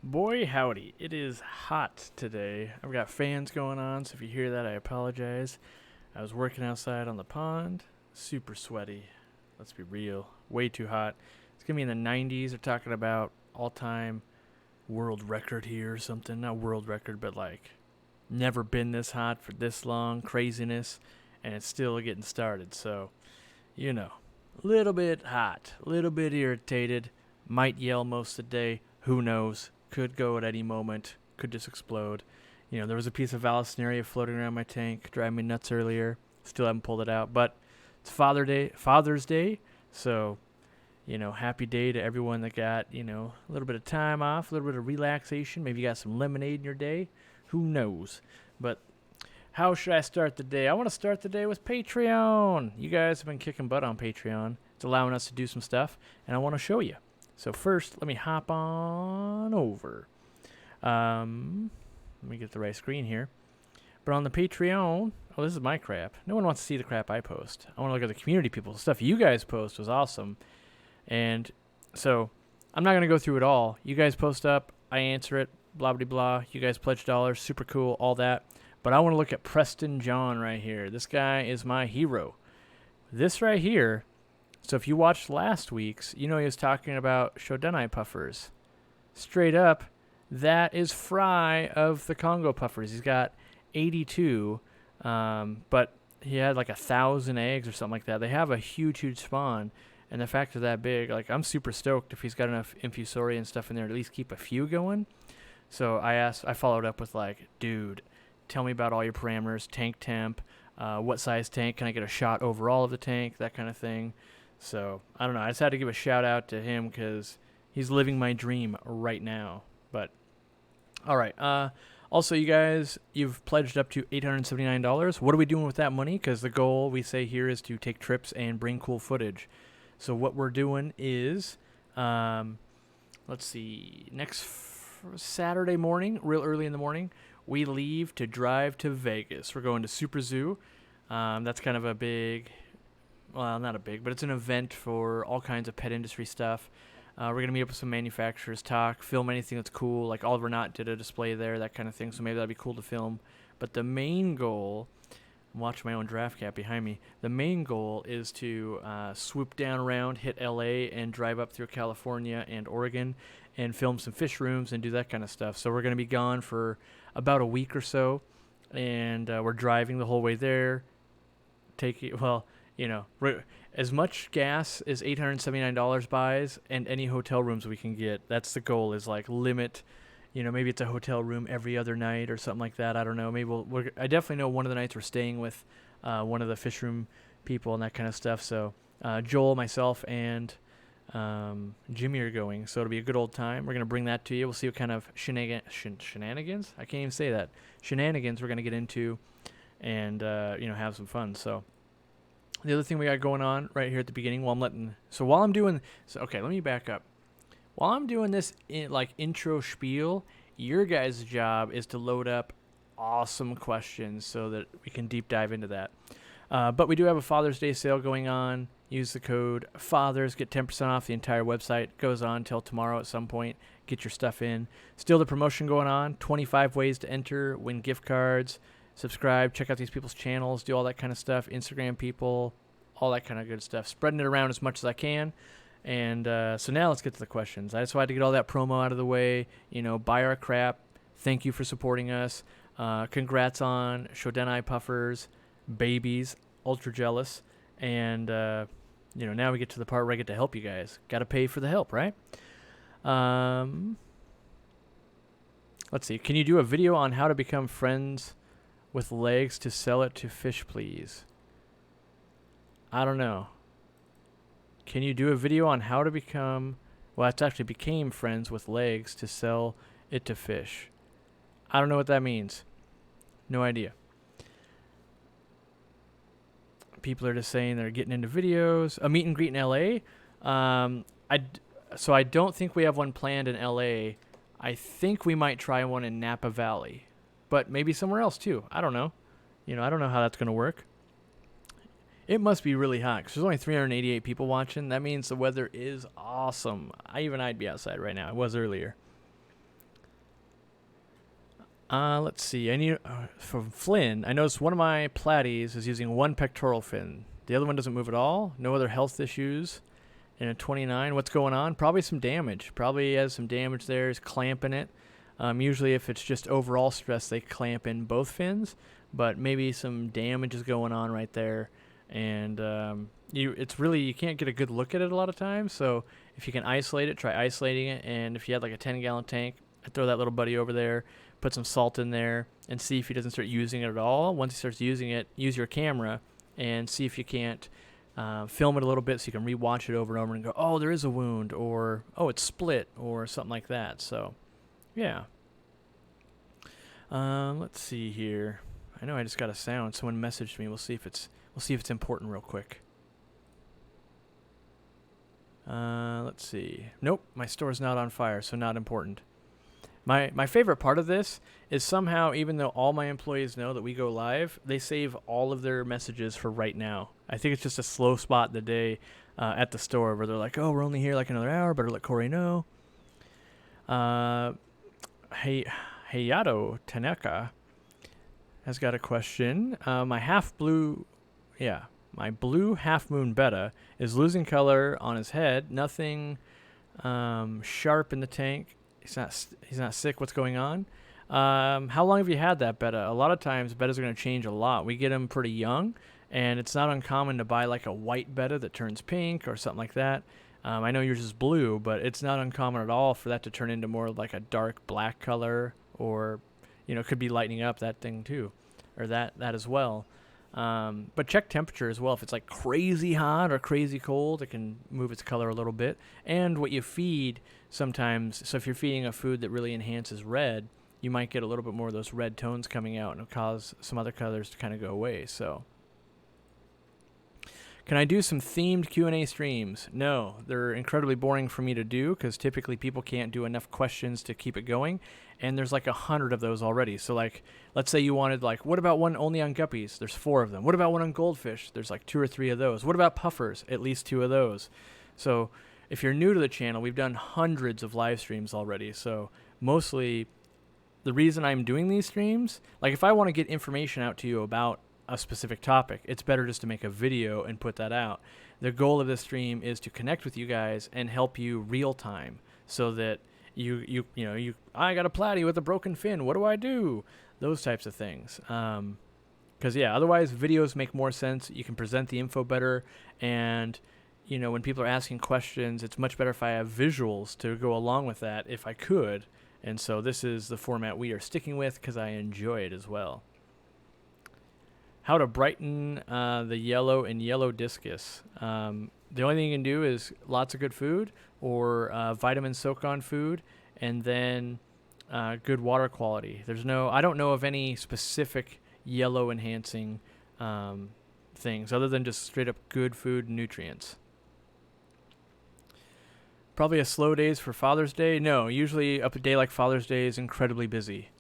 Boy, howdy. It is hot today. I've got fans going on, so if you hear that, I apologize. I was working outside on the pond. Super sweaty. Let's be real. Way too hot. It's going to be in the 90s. They're talking about all time world record here or something. Not world record, but like never been this hot for this long. Craziness. And it's still getting started. So, you know, a little bit hot, a little bit irritated. Might yell most of the day. Who knows? Could go at any moment. Could just explode. There was a piece of Vallisneria floating around my tank, driving me nuts earlier. Still haven't pulled it out, but it's Father's Day, so happy day to everyone that got a little bit of time off, a little bit of relaxation. Maybe you got some lemonade in your day. Who knows? But how should I start the day? I want to start the day with Patreon. You guys have been kicking butt on Patreon. It's allowing us to do some stuff, and I want to show you. So first, let me hop on over. Let me get the right screen here. But on the Patreon, this is my crap. No one wants to see the crap I post. I want to look at the community people. The stuff you guys post was awesome. And so I'm not going to go through it all. You guys post up, I answer it, blah, blah, blah. You guys pledge dollars, super cool, all that. But I want to look at Preston John right here. This guy is my hero. This right here. So if you watched last week's, he was talking about Shodanai puffers. Straight up, that is Fry of the Congo puffers. He's got 82, but he had like 1,000 eggs or something like that. They have a huge spawn, and the fact they're that big, like I'm super stoked if he's got enough infusoria and stuff in there to at least keep a few going. So I followed up with like, dude, tell me about all your parameters, tank temp, what size tank, can I get a shot overall of the tank, that kind of thing. So, I don't know. I just had to give a shout out to him because he's living my dream right now. But, all right. Also, you guys, you've pledged up to $879. What are we doing with that money? Because the goal, we say here, is to take trips and bring cool footage. So, what we're doing is, let's see, Saturday morning, real early in the morning, we leave to drive to Vegas. We're going to Super Zoo. That's kind of a big... Well, not a big, but it's an event for all kinds of pet industry stuff. We're going to meet up with some manufacturers, talk, film anything that's cool. Like Oliver Knott did a display there, that kind of thing, so maybe that'd be cool to film. But the main goal, I'm watching my own draft cap behind me, the main goal is to swoop down around, hit LA, and drive up through California and Oregon and film some fish rooms and do that kind of stuff. So we're going to be gone for about a week or so, and we're driving the whole way there. As much gas as $879 buys and any hotel rooms we can get. That's the goal, is like limit, maybe it's a hotel room every other night or something like that. I don't know. Maybe I definitely know one of the nights we're staying with one of the fish room people and that kind of stuff. So Joel, myself, and Jimmy are going. So it'll be a good old time. We're going to bring that to you. We'll see what kind of shenanigans? I can't even say that. Shenanigans we're going to get into and, have some fun. So... The other thing we got going on right here at the beginning, let me back up. While I'm doing this intro spiel, your guys' job is to load up awesome questions so that we can deep dive into that. But we do have a Father's Day sale going on. Use the code FATHERS, get 10% off the entire website. Goes on until tomorrow at some point. Get your stuff in. Still the promotion going on. 25 ways to enter, win gift cards. Subscribe, check out these people's channels, do all that kind of stuff, Instagram people, all that kind of good stuff. Spreading it around as much as I can. And so now let's get to the questions. I just wanted to get all that promo out of the way. Buy our crap. Thank you for supporting us. Congrats on Shodanai puffers, babies, ultra jealous. And, now we get to the part where I get to help you guys. Got to pay for the help, right? Let's see. Can you do a video on how to become friends with legs to sell it to fish, please? I don't know. Can you do a video on how to became friends with legs to sell it to fish? I don't know what that means. No idea. People are just saying they're getting into videos. A meet and greet in LA. So I don't think we have one planned in LA. I think we might try one in Napa Valley. But maybe somewhere else too. I don't know. I don't know how that's going to work. It must be really hot because there's only 388 people watching. That means the weather is awesome. I'd be outside right now. I was earlier. Let's see. I need from Flynn. I noticed one of my platies is using one pectoral fin. The other one doesn't move at all. No other health issues. And a 29. What's going on? Probably some damage. Probably has some damage there. Is clamping it. Usually, if it's just overall stress, they clamp in both fins. But maybe some damage is going on right there, and you can't get a good look at it a lot of times. So if you can isolate it, try isolating it. And if you had like a 10-gallon tank, I'd throw that little buddy over there. Put some salt in there and see if he doesn't start using it at all. Once he starts using it, use your camera and see if you can't film it a little bit so you can rewatch it over and over and go, oh, there is a wound, or oh, it's split, or something like that. So, yeah. Let's see here. I know I just got a sound. Someone messaged me. We'll see if it's important real quick. Let's see. Nope, my store's not on fire, so not important. My favorite part of this is somehow, even though all my employees know that we go live, they save all of their messages for right now. I think it's just a slow spot in the day at the store where they're like, oh, we're only here like another hour, better let Corey know. Hayato Tanaka has got a question. My blue half moon betta is losing color on his head. Nothing sharp in the tank. He's not sick. What's going on? How long have you had that betta? A lot of times bettas are going to change a lot. We get them pretty young, and it's not uncommon to buy like a white betta that turns pink or something like that. I know yours is blue, but it's not uncommon at all for that to turn into more like a dark black color, or it could be lightening up that thing too, or that as well. But check temperature as well. If it's like crazy hot or crazy cold, it can move its color a little bit. And what you feed sometimes, so if you're feeding a food that really enhances red, you might get a little bit more of those red tones coming out and it'll cause some other colors to kind of go away. So, can I do some themed Q&A streams? No, they're incredibly boring for me to do because typically people can't do enough questions to keep it going. And there's like 100 of those already. So like, let's say you wanted like, what about one only on guppies? There's 4 of them. What about one on goldfish? There's like 2 or 3 of those. What about puffers? At least 2 of those. So if you're new to the channel, we've done hundreds of live streams already. So mostly the reason I'm doing these streams, like if I want to get information out to you about a specific topic, it's better just to make a video and put that out. The goal of this stream is to connect with you guys and help you real time, so that I got a platy with a broken fin. What do I do? Those types of things. Because otherwise videos make more sense. You can present the info better, and when people are asking questions, it's much better if I have visuals to go along with that, if I could. And so this is the format we are sticking with because I enjoy it as well. How to brighten the yellow and yellow discus. The only thing you can do is lots of good food, or vitamin soak on food, and then good water quality. I don't know of any specific yellow enhancing things other than just straight up good food and nutrients. Probably a slow days for Father's Day. No, usually a day like Father's Day is incredibly busy.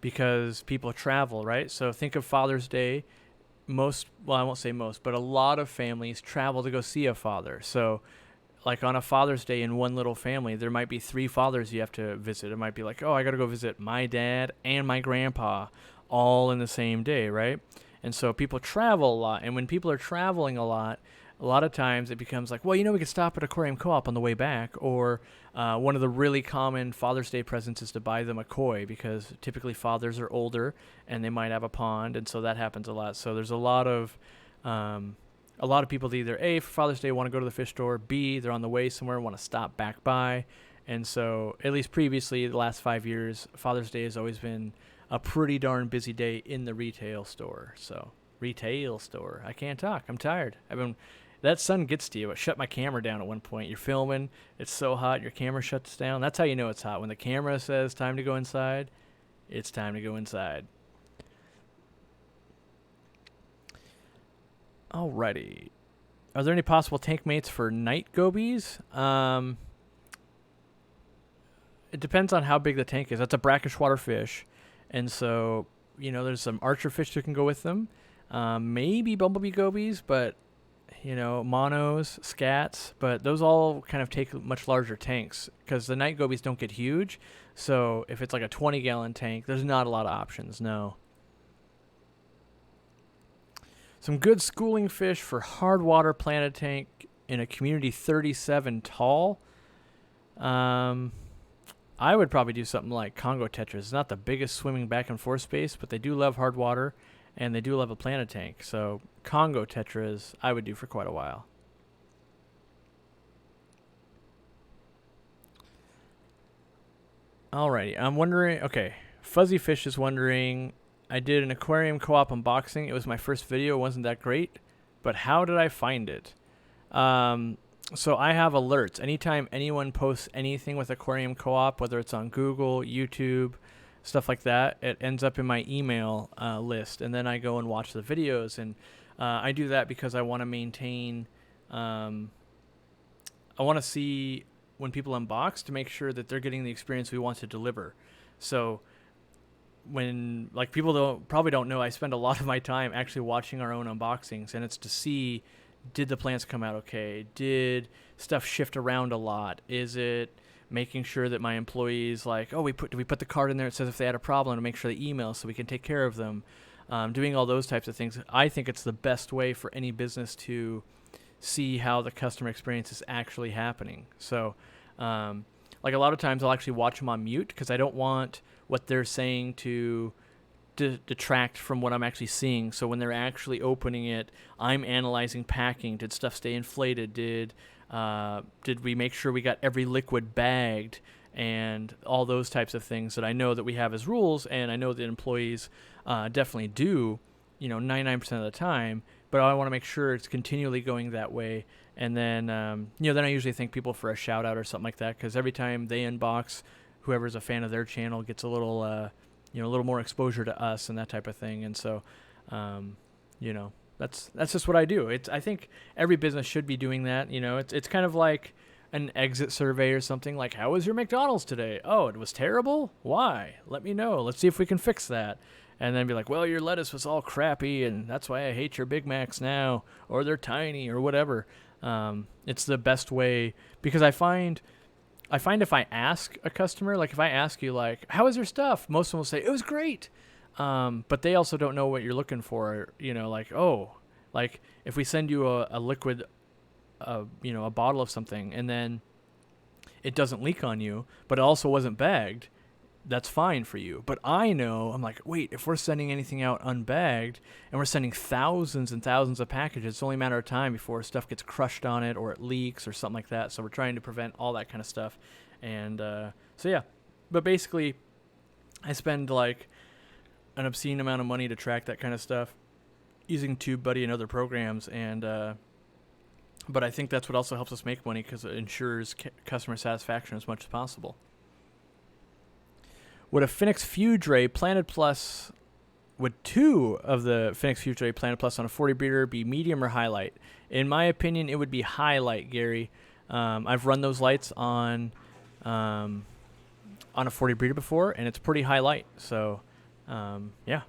Because people travel, right? So think of Father's Day. I won't say most, but a lot of families travel to go see a father. So like on a Father's Day in one little family, there might be 3 fathers you have to visit. It might be like, oh, I got to go visit my dad and my grandpa all in the same day, right? And so people travel a lot. And when people are traveling a lot of times it becomes like, well, we could stop at Aquarium Co-op on the way back. Or one of the really common Father's Day presents is to buy them a koi, because typically fathers are older and they might have a pond, and so that happens a lot. So there's a lot of people that either A, for Father's Day want to go to the fish store, B, they're on the way somewhere, want to stop back by. And so at least previously, the last 5 years, Father's Day has always been a pretty darn busy day in the retail store. So retail store. I can't talk. I'm tired. That sun gets to you. I shut my camera down at one point. You're filming. It's so hot. Your camera shuts down. That's how you know it's hot. When the camera says time to go inside, it's time to go inside. Alrighty. Are there any possible tank mates for night gobies? It depends on how big the tank is. That's a brackish water fish. And so, there's some archer fish that can go with them. Maybe bumblebee gobies, but monos, scats, but those all kind of take much larger tanks because the night gobies don't get huge. So if it's like a 20-gallon tank, there's not a lot of options, no. Some good schooling fish for hard water planted tank in a community 37 tall. I would probably do something like Congo tetras. It's not the biggest swimming back and forth space, but they do love hard water, and they do love a planted tank. So Congo tetras I would do for quite a while. Alrighty, I'm wondering, okay, Fuzzy Fish is wondering, I did an aquarium co-op unboxing. It was my first video. It wasn't that great, but how did I find it? So I have alerts. Anytime anyone posts anything with Aquarium Co-op, whether it's on Google, YouTube, stuff like that, it ends up in my email list. And then I go and watch the videos. And I do that because I want to maintain, I want to see when people unbox to make sure that they're getting the experience we want to deliver. So when, like, people probably don't know, I spend a lot of my time actually watching our own unboxings, and it's to see, did the plants come out okay? Did stuff shift around a lot? Is it making sure that my employees, like, oh, do we put the card in there? It says if they had a problem to make sure they email so we can take care of them. Doing all those types of things. I think it's the best way for any business to see how the customer experience is actually happening. So, like, a lot of times I'll actually watch them on mute because I don't want what they're saying to detract from what I'm actually seeing. So when they're actually opening it, I'm analyzing packing. Did stuff stay inflated? Did we make sure we got every liquid bagged? And all those types of things that I know that we have as rules, and I know that employees definitely do, 99% of the time. But I want to make sure it's continually going that way. And then, then I usually thank people for a shout out or something like that, because every time they unbox, whoever's a fan of their channel gets a little, a little more exposure to us and that type of thing. And so, that's just what I do. I think every business should be doing that. It's kind of like an exit survey or something. Like, how was your McDonald's today? Oh, it was terrible. Why? Let me know. Let's see if we can fix that. And then be like, well, your lettuce was all crappy, and that's why I hate your Big Macs now, or they're tiny, or whatever. It's the best way, because I find if I ask a customer, like if I ask you, like, how was your stuff? Most of them will say, it was great. But they also don't know what you're looking for. Like if we send you a liquid, a bottle of something, and then it doesn't leak on you, but it also wasn't bagged, that's fine for you. But I'm like, wait, if we're sending anything out unbagged and we're sending thousands and thousands of packages, it's only a matter of time before stuff gets crushed on it or it leaks or something like that. So we're trying to prevent all that kind of stuff. And so, yeah. But basically, I spend like an obscene amount of money to track that kind of stuff using TubeBuddy and other programs. And but I think that's what also helps us make money, because it ensures customer satisfaction as much as possible. Would a Phoenix Fuge Ray Planted Plus, would two of the Phoenix Fuge Ray Planted Plus on a 40 breeder be medium or highlight? In my opinion, it would be highlight, Gary. I've run those lights on a 40 breeder before, and it's pretty highlight. So, yeah.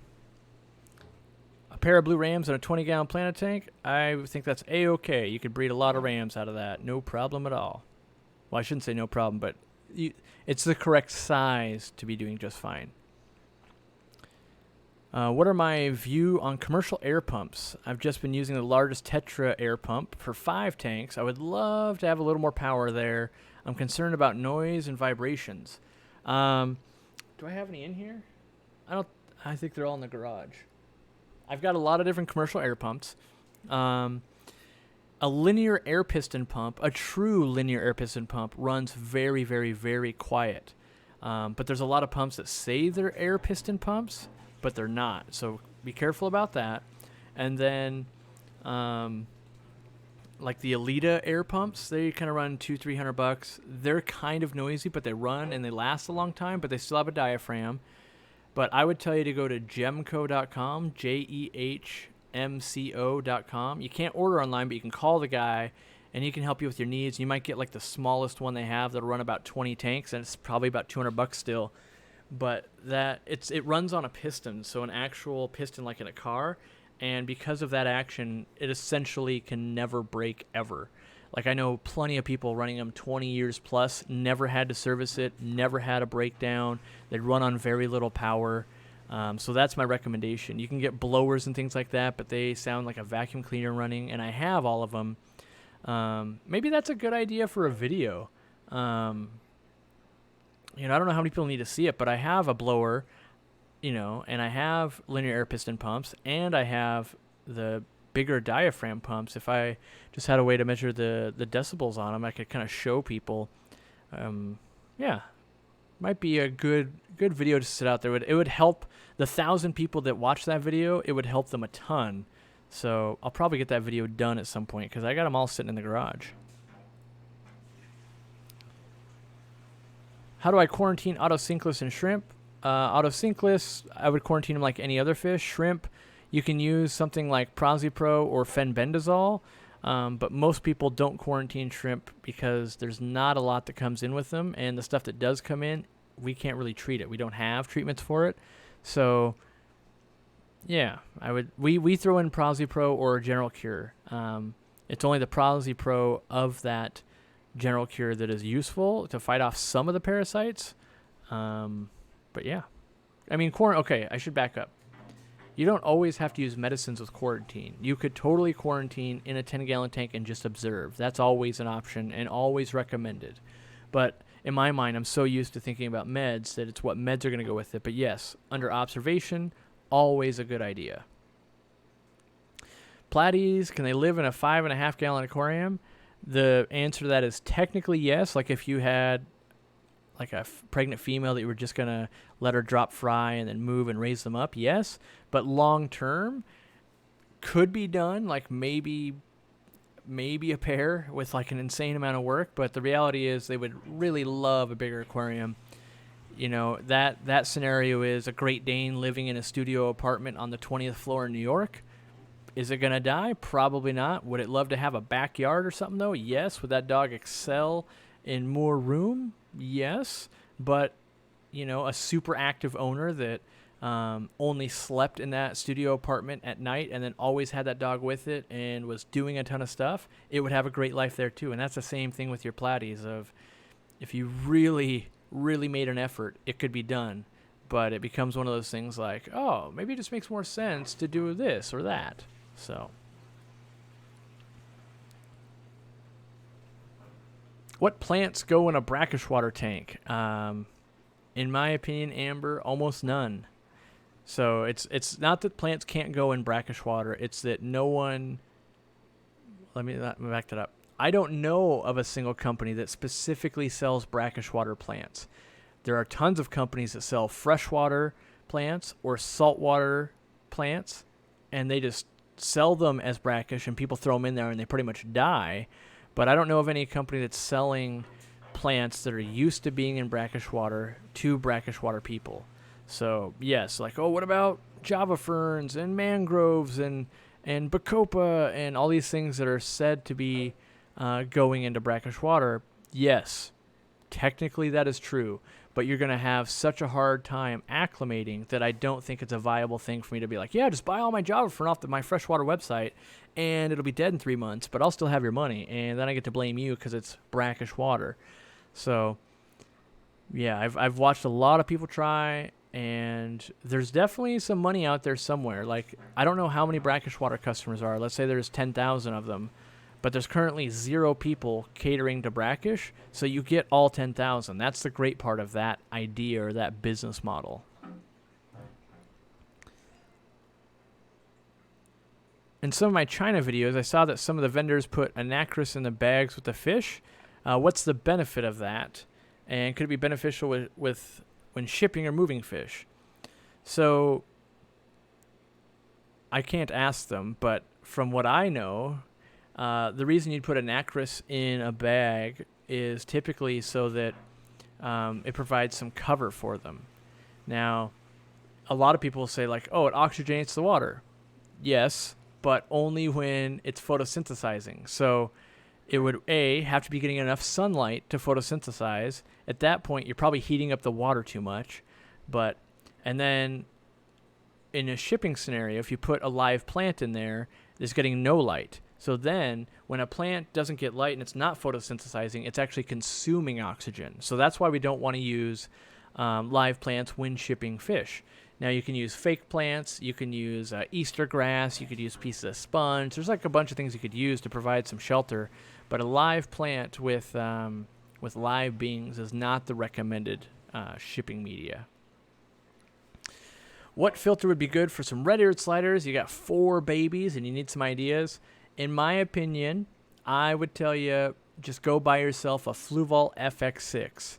A pair of blue rams in a 20-gallon planted tank, I think that's A-okay. You could breed a lot of rams out of that. No problem at all. Well, I shouldn't say no problem, but it's the correct size to be doing just fine. What are my view on commercial air pumps? I've just been using the largest Tetra air pump for 5 tanks. I would love to have a little more power there. I'm concerned about noise and vibrations. Do I have any in here? I think they're all in the garage. I've got a lot of different commercial air pumps. A linear air piston pump, a true linear air piston pump, runs very, very, very quiet. But there's a lot of pumps that say they're air piston pumps, but they're not. So be careful about that. And then, like the Alita air pumps, they kind of run $200-300. They're kind of noisy, but they run and they last a long time, but they still have a diaphragm. But I would tell you to go to jehmco.com, jehmco.com. You can't order online, but you can call the guy, and he can help you with your needs. You might get like the smallest one they have that'll run about 20 tanks, and it's probably about $200 still. But it runs on a piston, so an actual piston like in a car, And because of that action, it essentially can never break ever. Like, I know plenty of people running them 20 years plus, never had to service it, never had a breakdown. They run on very little power. So that's my recommendation. You can get blowers and things like that, but they sound like a vacuum cleaner running, and I have all of them. Maybe that's a good idea for a video. I don't know how many people need to see it, but I have a blower, and I have linear air piston pumps, and I have the bigger diaphragm pumps. If I just had a way to measure the decibels on them, I could kind of show people. Might be a good video to sit out there. It would help the 1,000 people that watch that video. It would help them a ton. So I'll probably get that video done at some point because I got them all sitting in the garage. How do I quarantine autosynclus and shrimp? Autosynclus, I would quarantine them like any other fish. Shrimp, you can use something like Prozipro or fenbendazole, but most people don't quarantine shrimp because there's not a lot that comes in with them, and the stuff that does come in, we can't really treat it. We don't have treatments for it. So, yeah, we throw in Prozipro or General Cure. It's only the Prozipro of that General Cure that is useful to fight off some of the parasites. But yeah, I mean, okay, I should back up. You don't always have to use medicines with quarantine. You could totally quarantine in a 10-gallon tank and just observe. That's always an option and always recommended. But in my mind, I'm so used to thinking about meds that it's what meds are going to go with it. But yes, under observation, always a good idea. Platies, can they live in a 5.5-gallon aquarium? The answer to that is technically yes. Like if you had like a pregnant female that you were just going to let her drop fry and then move and raise them up, yes. But long term, could be done, like maybe a pair with like an insane amount of work. But the reality is they would really love a bigger aquarium. That scenario is a Great Dane living in a studio apartment on the 20th floor in New York. Is it going to die? Probably not. Would it love to have a backyard or something, though? Yes. Would that dog excel in more room? Yes. But, a super active owner that only slept in that studio apartment at night and then always had that dog with it and was doing a ton of stuff, it would have a great life there, too. And that's the same thing with your platies of if you really, really made an effort, it could be done. But it becomes one of those things like, oh, maybe it just makes more sense to do this or that. So, what plants go in a brackish water tank? In my opinion, Amber, almost none. So it's not that plants can't go in brackish water. It's that no one. Let me back that up. I don't know of a single company that specifically sells brackish water plants. There are tons of companies that sell freshwater plants or saltwater plants, and they just sell them as brackish, and people throw them in there, and they pretty much die. But I don't know of any company that's selling plants that are used to being in brackish water to brackish water people. So, yes, like, what about Java ferns and mangroves and bacopa and all these things that are said to be going into brackish water? Yes, technically that is true. But you're going to have such a hard time acclimating that I don't think it's a viable thing for me to be like, yeah, just buy all my Java fern off my freshwater website, and it'll be dead in 3 months, but I'll still have your money, and then I get to blame you because it's brackish water. So, yeah, I've watched a lot of people try, and there's definitely some money out there somewhere. Like, I don't know how many brackish water customers are. Let's say there's 10,000 of them. But there's currently 0 people catering to brackish, so you get all 10,000. That's the great part of that idea or that business model. In some of my China videos, I saw that some of the vendors put anacris in the bags with the fish. What's the benefit of that? And could it be beneficial with when shipping or moving fish? So I can't ask them, but from what I know, the reason you'd put anacris in a bag is typically so that it provides some cover for them. Now, a lot of people will say like, oh, it oxygenates the water. Yes, but only when it's photosynthesizing. So it would, have to be getting enough sunlight to photosynthesize. At that point, you're probably heating up the water too much. And then in a shipping scenario, if you put a live plant in there, it's getting no light. So then when a plant doesn't get light and it's not photosynthesizing, it's actually consuming oxygen. So that's why we don't want to use live plants when shipping fish. Now you can use fake plants, you can use Easter grass, you could use pieces of sponge. There's like a bunch of things you could use to provide some shelter, but a live plant with live beings is not the recommended shipping media. What filter would be good for some red-eared sliders? You got 4 babies and you need some ideas. In my opinion, I would tell you just go buy yourself a Fluval FX6,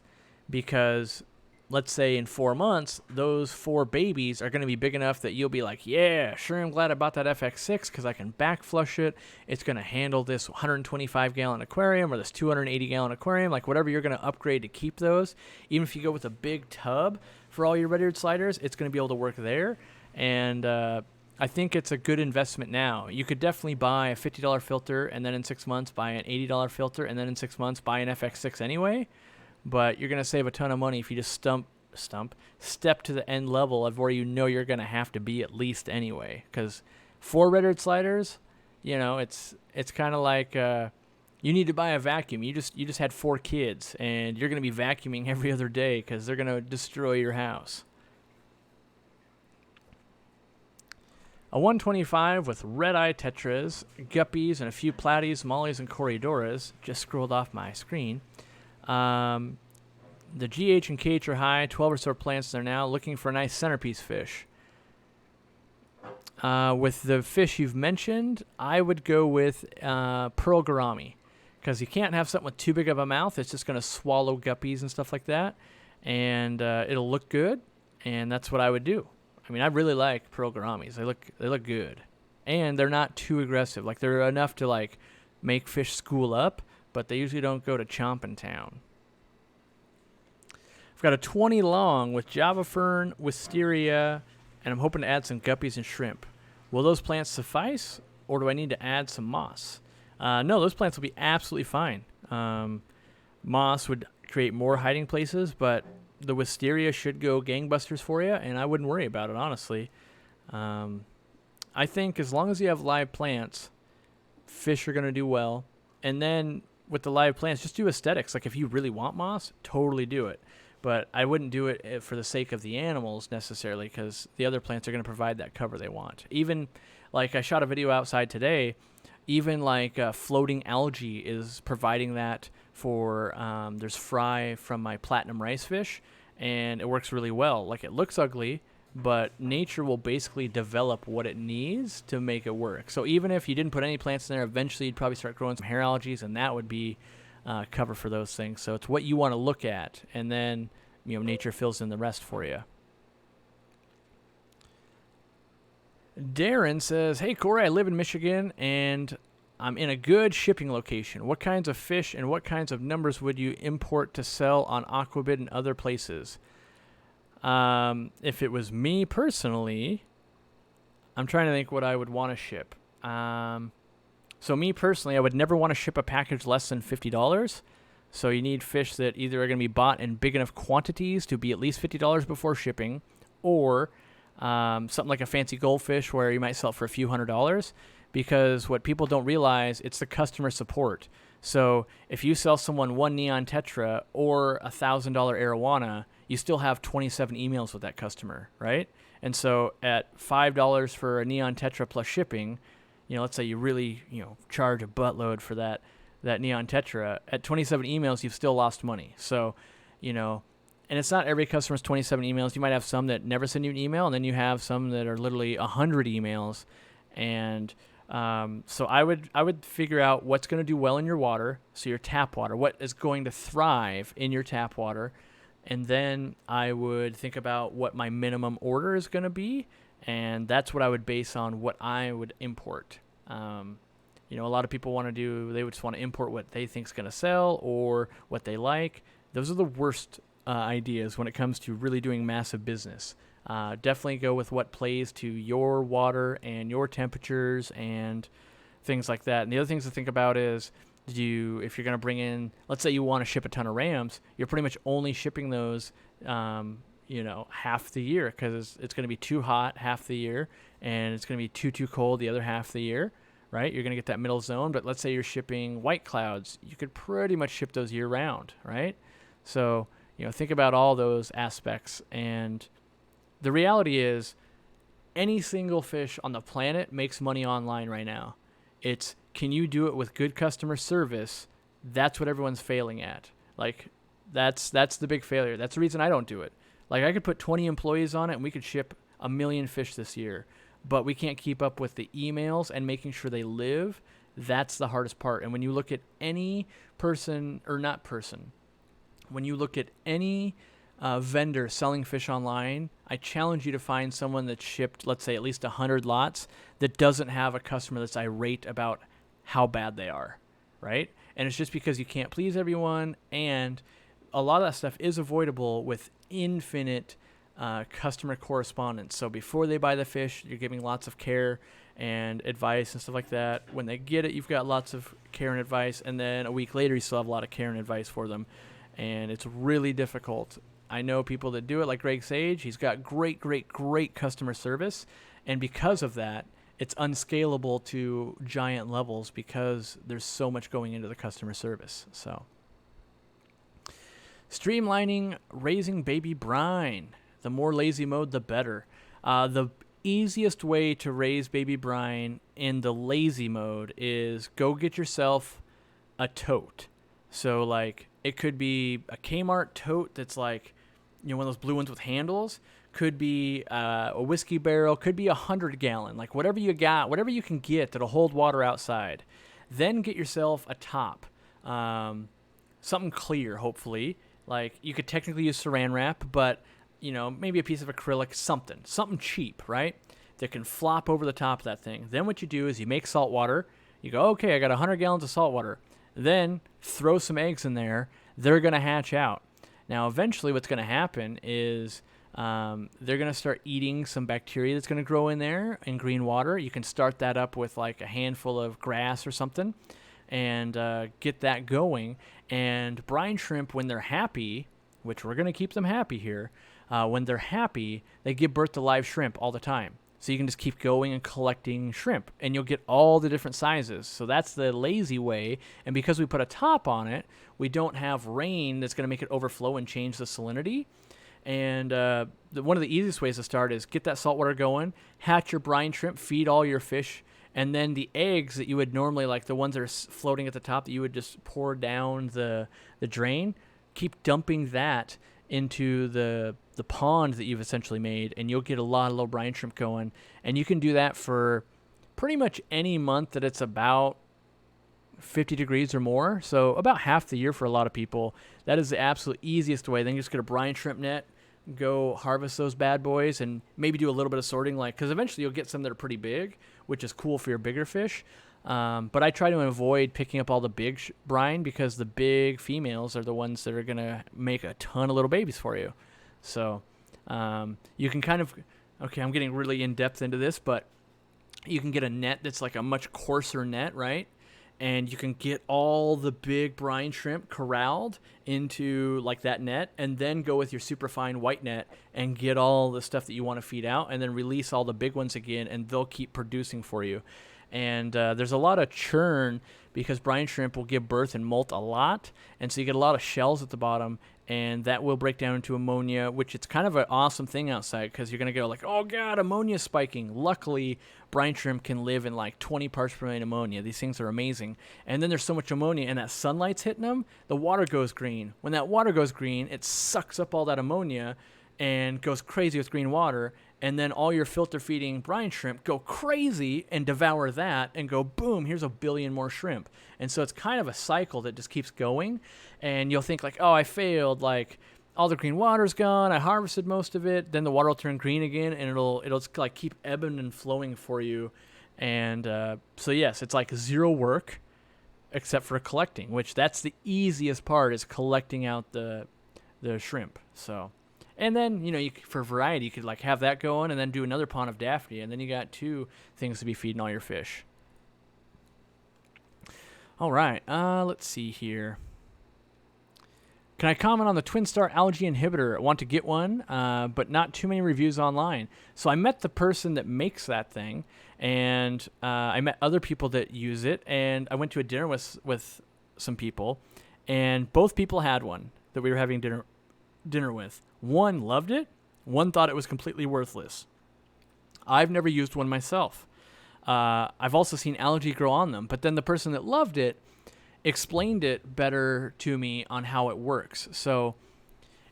because let's say in 4 months, those 4 babies are going to be big enough that you'll be like, yeah, sure, I'm glad I bought that FX6 because I can back flush it. It's going to handle this 125-gallon aquarium or this 280-gallon aquarium, like whatever you're going to upgrade to keep those. Even if you go with a big tub for all your red-eared sliders, it's going to be able to work there. And I think it's a good investment now. You could definitely buy a $50 filter and then in 6 months buy an $80 filter and then in 6 months buy an FX6 anyway. But you're going to save a ton of money if you just step to the end level of where you know you're going to have to be at least anyway. Because 4 red-eared sliders, you know, it's kind of like you need to buy a vacuum. You just had 4 kids and you're going to be vacuuming every other day because they're going to destroy your house. A 125 with red-eye tetras, guppies, and a few platies, mollies, and corridoras. Just scrolled off my screen. The GH and KH are high, 12 or so plants there now, looking for a nice centerpiece fish. With the fish you've mentioned, I would go with pearl gourami, because you can't have something with too big of a mouth. It's just going to swallow guppies and stuff like that, and it'll look good, and that's what I would do. I mean, I really like pearl gouramis. They look good, and they're not too aggressive. Like, they're enough to like make fish school up, but they usually don't go to chomping town. I've got a 20 long with Java fern, wisteria, and I'm hoping to add some guppies and shrimp. Will those plants suffice, or do I need to add some moss? No, those plants will be absolutely fine. Moss would create more hiding places, but the wisteria should go gangbusters for you, and I wouldn't worry about it, honestly. I think as long as you have live plants, fish are going to do well. And then with the live plants, just do aesthetics. Like, if you really want moss, totally do it. But I wouldn't do it for the sake of the animals necessarily, because the other plants are going to provide that cover they want. Even, like, I shot a video outside today, even like floating algae is providing that for, there's fry from my platinum rice fish, and it works really well. Like, it looks ugly, but nature will basically develop what it needs to make it work. So even if you didn't put any plants in there, eventually you'd probably start growing some hair algae, and that would be cover for those things. So it's what you want to look at, and then, you know, nature fills in the rest for you. Darren says, hey, Corey, I live in Michigan, and I'm in a good shipping location. What kinds of fish and what kinds of numbers would you import to sell on Aquabid and other places? If it was me personally, I'm trying to think what I would want to ship. So me personally, I would never want to ship a package less than $50. So you need fish that either are going to be bought in big enough quantities to be at least $50 before shipping, or something like a fancy goldfish where you might sell it for a few $100s. Because what people don't realize, it's the customer support. So if you sell someone 1 neon tetra or a $1,000 arowana, you still have 27 emails with that customer, right? And so at $5 for a neon tetra plus shipping, you know, let's say you really, you know, charge a buttload for that neon tetra. At 27 emails, you've still lost money. So, you know, and it's not every customer's 27 emails. You might have some that never send you an email, and then you have some that are literally 100 emails. And so I would figure out what's going to do well in your water, so your tap water, what is going to thrive in your tap water, and then I would think about what my minimum order is going to be, and that's what I would base on what I would import. You know, a lot of people they would just want to import what they think is going to sell or what they like. Those are the worst ideas when it comes to really doing massive business. Definitely go with what plays to your water and your temperatures and things like that. And the other things to think about is, if you're going to bring in, let's say you want to ship a ton of rams, you're pretty much only shipping those, half the year, because it's going to be too hot half the year and it's going to be too cold the other half of the year, right? You're going to get that middle zone. But let's say you're shipping white clouds, you could pretty much ship those year round, right? So, think about all those aspects. And the reality is, any single fish on the planet makes money online right now. It's, can you do it with good customer service? That's what everyone's failing at. Like, that's the big failure. That's the reason I don't do it. Like, I could put 20 employees on it and we could ship 1 million fish this year, but we can't keep up with the emails and making sure they live. That's the hardest part. And when you look at any when you look at any vendor selling fish online, I challenge you to find someone that shipped, let's say, at least 100 lots that doesn't have a customer that's irate about how bad they are, right? And it's just because you can't please everyone, and a lot of that stuff is avoidable with infinite customer correspondence. So before they buy the fish, you're giving lots of care and advice and stuff like that. When they get it, you've got lots of care and advice, and then a week later, you still have a lot of care and advice for them. And it's really difficult. I know people that do it, like Greg Sage. He's got great customer service, and because of that, it's unscalable to giant levels because there's so much going into the customer service. So, streamlining raising baby brine. The more lazy mode, the better. The easiest way to raise baby brine in the lazy mode is go get yourself a tote. So, like, it could be a Kmart tote that's like, one of those blue ones with handles. Could be a whiskey barrel. Could be 100-gallon. Like, whatever you got, whatever you can get that'll hold water outside. Then get yourself a top. Something clear, hopefully. Like, you could technically use saran wrap, but, maybe a piece of acrylic, something cheap, right? That can flop over the top of that thing. Then what you do is you make salt water. You go, okay, I got 100 gallons of salt water. Then throw some eggs in there. They're going to hatch out. Now, eventually what's going to happen is they're going to start eating some bacteria that's going to grow in there in green water. You can start that up with like a handful of grass or something and get that going. And brine shrimp, when they're happy, which we're going to keep them happy here, when they're happy, they give birth to live shrimp all the time. So you can just keep going and collecting shrimp, and you'll get all the different sizes. So that's the lazy way. And because we put a top on it, we don't have rain that's going to make it overflow and change the salinity. And one of the easiest ways to start is get that saltwater going, hatch your brine shrimp, feed all your fish, and then the eggs that you would normally, like the ones that are floating at the top that you would just pour down the drain, keep dumping that into the pond that you've essentially made, and you'll get a lot of little brine shrimp going. And you can do that for pretty much any month that it's about 50 degrees or more. So about half the year for a lot of people. That is the absolute easiest way. Then you just get a brine shrimp net, go harvest those bad boys, and maybe do a little bit of sorting, like, because eventually you'll get some that are pretty big, which is cool for your bigger fish. But I try to avoid picking up all the big brine because the big females are the ones that are going to make a ton of little babies for you. So you can kind of, okay, I'm getting really in-depth into this, but you can get a net that's like a much coarser net, right? And you can get all the big brine shrimp corralled into like that net, and then go with your super fine white net and get all the stuff that you want to feed out, and then release all the big ones again, and they'll keep producing for you. And there's a lot of churn because brine shrimp will give birth and molt a lot, and so you get a lot of shells at the bottom, and that will break down into ammonia, which it's kind of an awesome thing outside because you're going to go like, oh god, ammonia spiking. Luckily, brine shrimp can live in like 20 parts per million ammonia. These things are amazing. And then there's so much ammonia, and that sunlight's hitting them, the water goes green. When that water goes green, it sucks up all that ammonia and goes crazy with green water, and then all your filter feeding brine shrimp go crazy and devour that and go, boom, here's a billion more shrimp. And so it's kind of a cycle that just keeps going, and you'll think like, oh, I failed, like all the green water's gone, I harvested most of it, then the water will turn green again, and it'll like keep ebbing and flowing for you. And so yes, it's like zero work except for collecting, which that's the easiest part, is collecting out the shrimp. So, and then, for variety, you could like have that going and then do another pond of Daphne, and then you got 2 things to be feeding all your fish. All right, let's see here. Can I comment on the Twin Star algae inhibitor? I want to get one, but not too many reviews online. So I met the person that makes that thing, and I met other people that use it, and I went to a dinner with some people, and both people had one that we were having dinner with. One loved it. One thought it was completely worthless. I've never used one myself. I've also seen algae grow on them, but then the person that loved it explained it better to me on how it works. So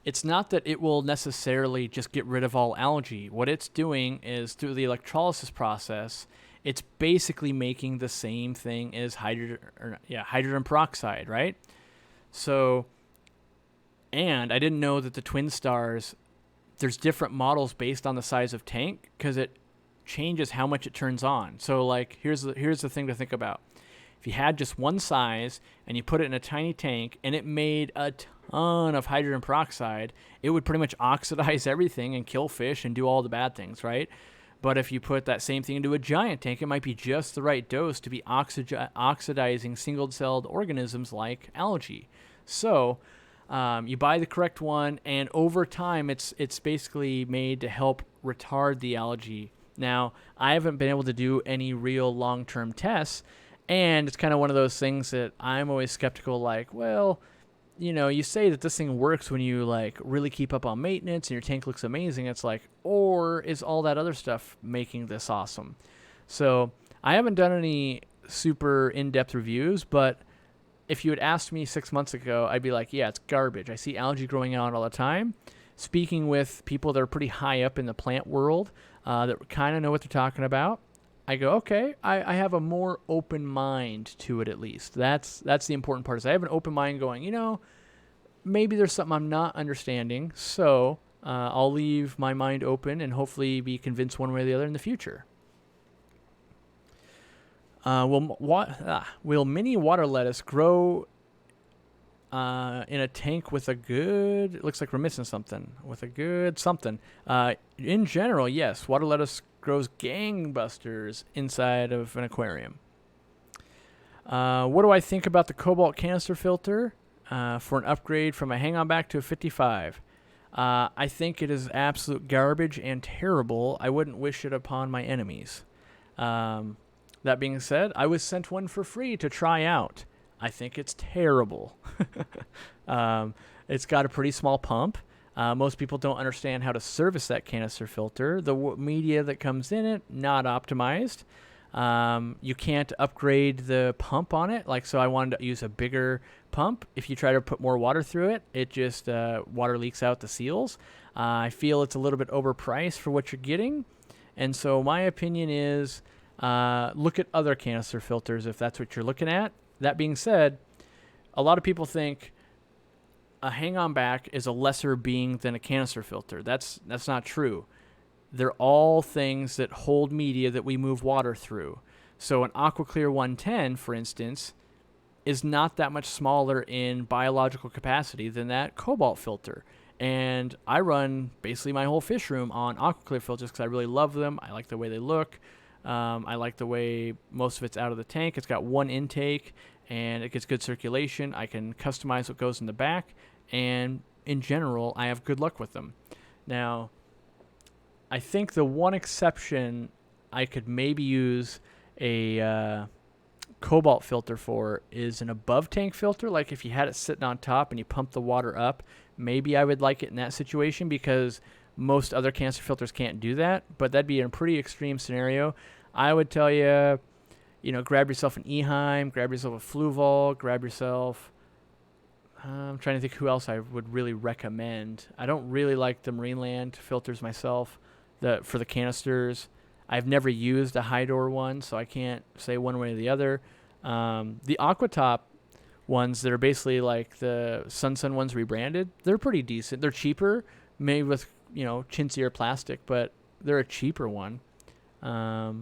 it's not that it will necessarily just get rid of all algae. What it's doing is through the electrolysis process, it's basically making the same thing as hydrogen peroxide, right? So, and I didn't know that the Twin Stars, there's different models based on the size of tank because it changes how much it turns on. So like here's the thing to think about. If you had just one size and you put it in a tiny tank and it made a ton of hydrogen peroxide, it would pretty much oxidize everything and kill fish and do all the bad things, right? But if you put that same thing into a giant tank, it might be just the right dose to be oxidizing single-celled organisms like algae. So you buy the correct one, and over time, it's basically made to help retard the algae. Now, I haven't been able to do any real long-term tests, and it's kind of one of those things that I'm always skeptical, like, well, you know, you say that this thing works when you like really keep up on maintenance and your tank looks amazing. It's like, or is all that other stuff making this awesome? So I haven't done any super in-depth reviews, but if you had asked me 6 months ago, I'd be like, yeah, it's garbage. I see algae growing out all the time. Speaking with people that are pretty high up in the plant world that kind of know what they're talking about, I go, okay, I have a more open mind to it at least. That's the important part is I have an open mind going, you know, maybe there's something I'm not understanding, so I'll leave my mind open and hopefully be convinced one way or the other in the future. Will mini water lettuce grow in a tank with a good, it looks like we're missing something, with a good something. In general, yes, water lettuce grows gangbusters inside of an aquarium. What do I think about the cobalt canister filter for an upgrade from a hang-on back to a 55? I think it is absolute garbage and terrible. I wouldn't wish it upon my enemies. That being said, I was sent one for free to try out. I think it's terrible. It's got a pretty small pump. Most people don't understand how to service that canister filter. The media that comes in it, not optimized. You can't upgrade the pump on it. Like, so I wanted to use a bigger pump. If you try to put more water through it, it just, water leaks out the seals. I feel it's a little bit overpriced for what you're getting. And so my opinion is, look at other canister filters if that's what you're looking at. That being said, a lot of people think a hang-on back is a lesser being than a canister filter. That's not true. They're all things that hold media that we move water through. So an AquaClear 110, for instance, is not that much smaller in biological capacity than that cobalt filter. And I run basically my whole fish room on AquaClear filters because I really love them. I like the way they look. I like the way most of it's out of the tank. It's got one intake, and it gets good circulation. I can customize what goes in the back, and in general, I have good luck with them. Now, I think the one exception I could maybe use a cobalt filter for is an above tank filter. Like if you had it sitting on top and you pump the water up, maybe I would like it in that situation because most other canister filters can't do that, but that'd be a pretty extreme scenario. I would tell you, grab yourself an Eheim, grab yourself a Fluval, grab yourself, I'm trying to think who else I would really recommend. I don't really like the Marineland filters myself for the canisters. I've never used a Hydor one, so I can't say one way or the other. The Aquatop ones that are basically like the Sun ones rebranded, they're pretty decent. They're cheaper, made with chintzier plastic, but they're a cheaper one. I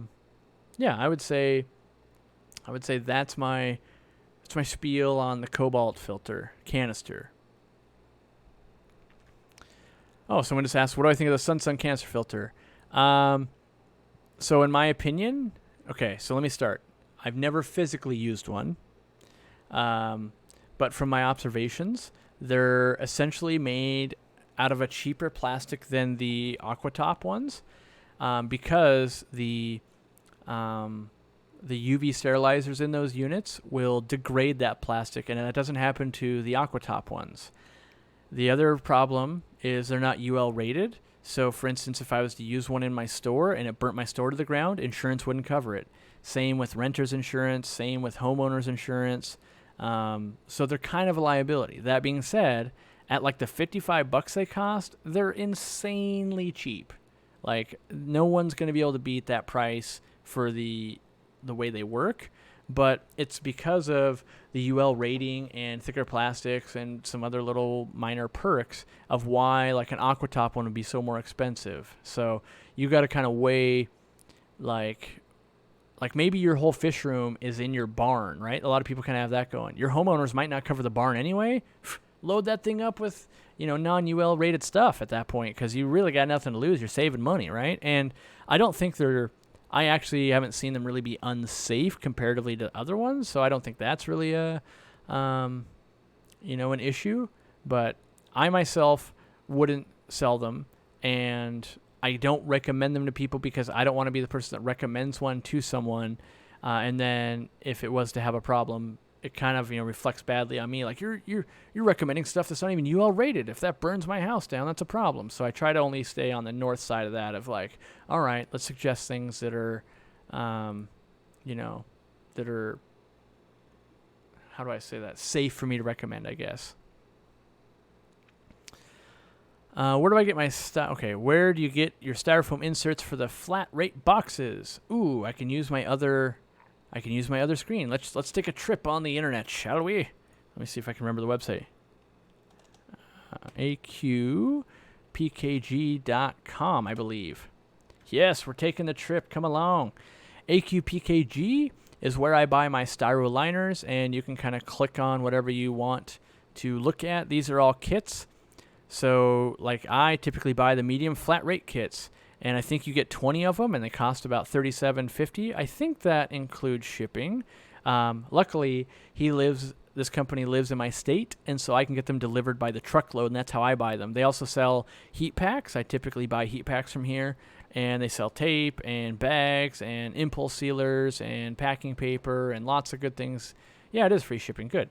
would say that's my spiel on the cobalt filter canister. Oh, someone just asked, what do I think of the Sun canister filter? So in my opinion, okay, so let me start. I've never physically used one, but from my observations, They're essentially made out of a cheaper plastic than the Aquatop ones, because the UV sterilizers in those units will degrade that plastic, and that doesn't happen to the Aquatop ones. The other problem is they're not UL rated. So, for instance, if I was to use one in my store and it burnt my store to the ground, insurance wouldn't cover it. Same with renter's insurance, same with homeowner's insurance. So they're kind of a liability. That being said, at like the $55 they cost, they're insanely cheap. Like, no one's going to be able to beat that price for the way they work, but it's because of the UL rating and thicker plastics and some other little minor perks of why like an Aquatop one would be so more expensive. So you got to kind of weigh like maybe your whole fish room is in your barn, right? A lot of people kind of have that going. Your homeowners might not cover the barn anyway. Load that thing up with, non-UL rated stuff at that point, because you really got nothing to lose. You're saving money, right? And I actually haven't seen them really be unsafe comparatively to other ones, so I don't think that's really an issue. But I myself wouldn't sell them, and I don't recommend them to people because I don't want to be the person that recommends one to someone, and then if it was to have a problem, it kind of reflects badly on me. Like, you're recommending stuff that's not even UL rated. If that burns my house down, that's a problem. So I try to only stay on the north side of that. Of like, all right, let's suggest things that are, that are, how do I say that? Safe for me to recommend, I guess. Where do I get my Okay, where do you get your styrofoam inserts for the flat rate boxes? Ooh, I can use my other screen. Let's take a trip on the internet, shall we? Let me see if I can remember the website. AQPKG.com, I believe. Yes, we're taking the trip. Come along. AQPKG is where I buy my styro liners, and you can kind of click on whatever you want to look at. These are all kits. So, like, I typically buy the medium flat rate kits, and I think you get 20 of them, and they cost about $37.50. I think that includes shipping. Luckily, this company lives in my state, and so I can get them delivered by the truckload, and that's how I buy them. They also sell heat packs. I typically buy heat packs from here, and they sell tape and bags and impulse sealers and packing paper and lots of good things. Yeah, it is free shipping. Good.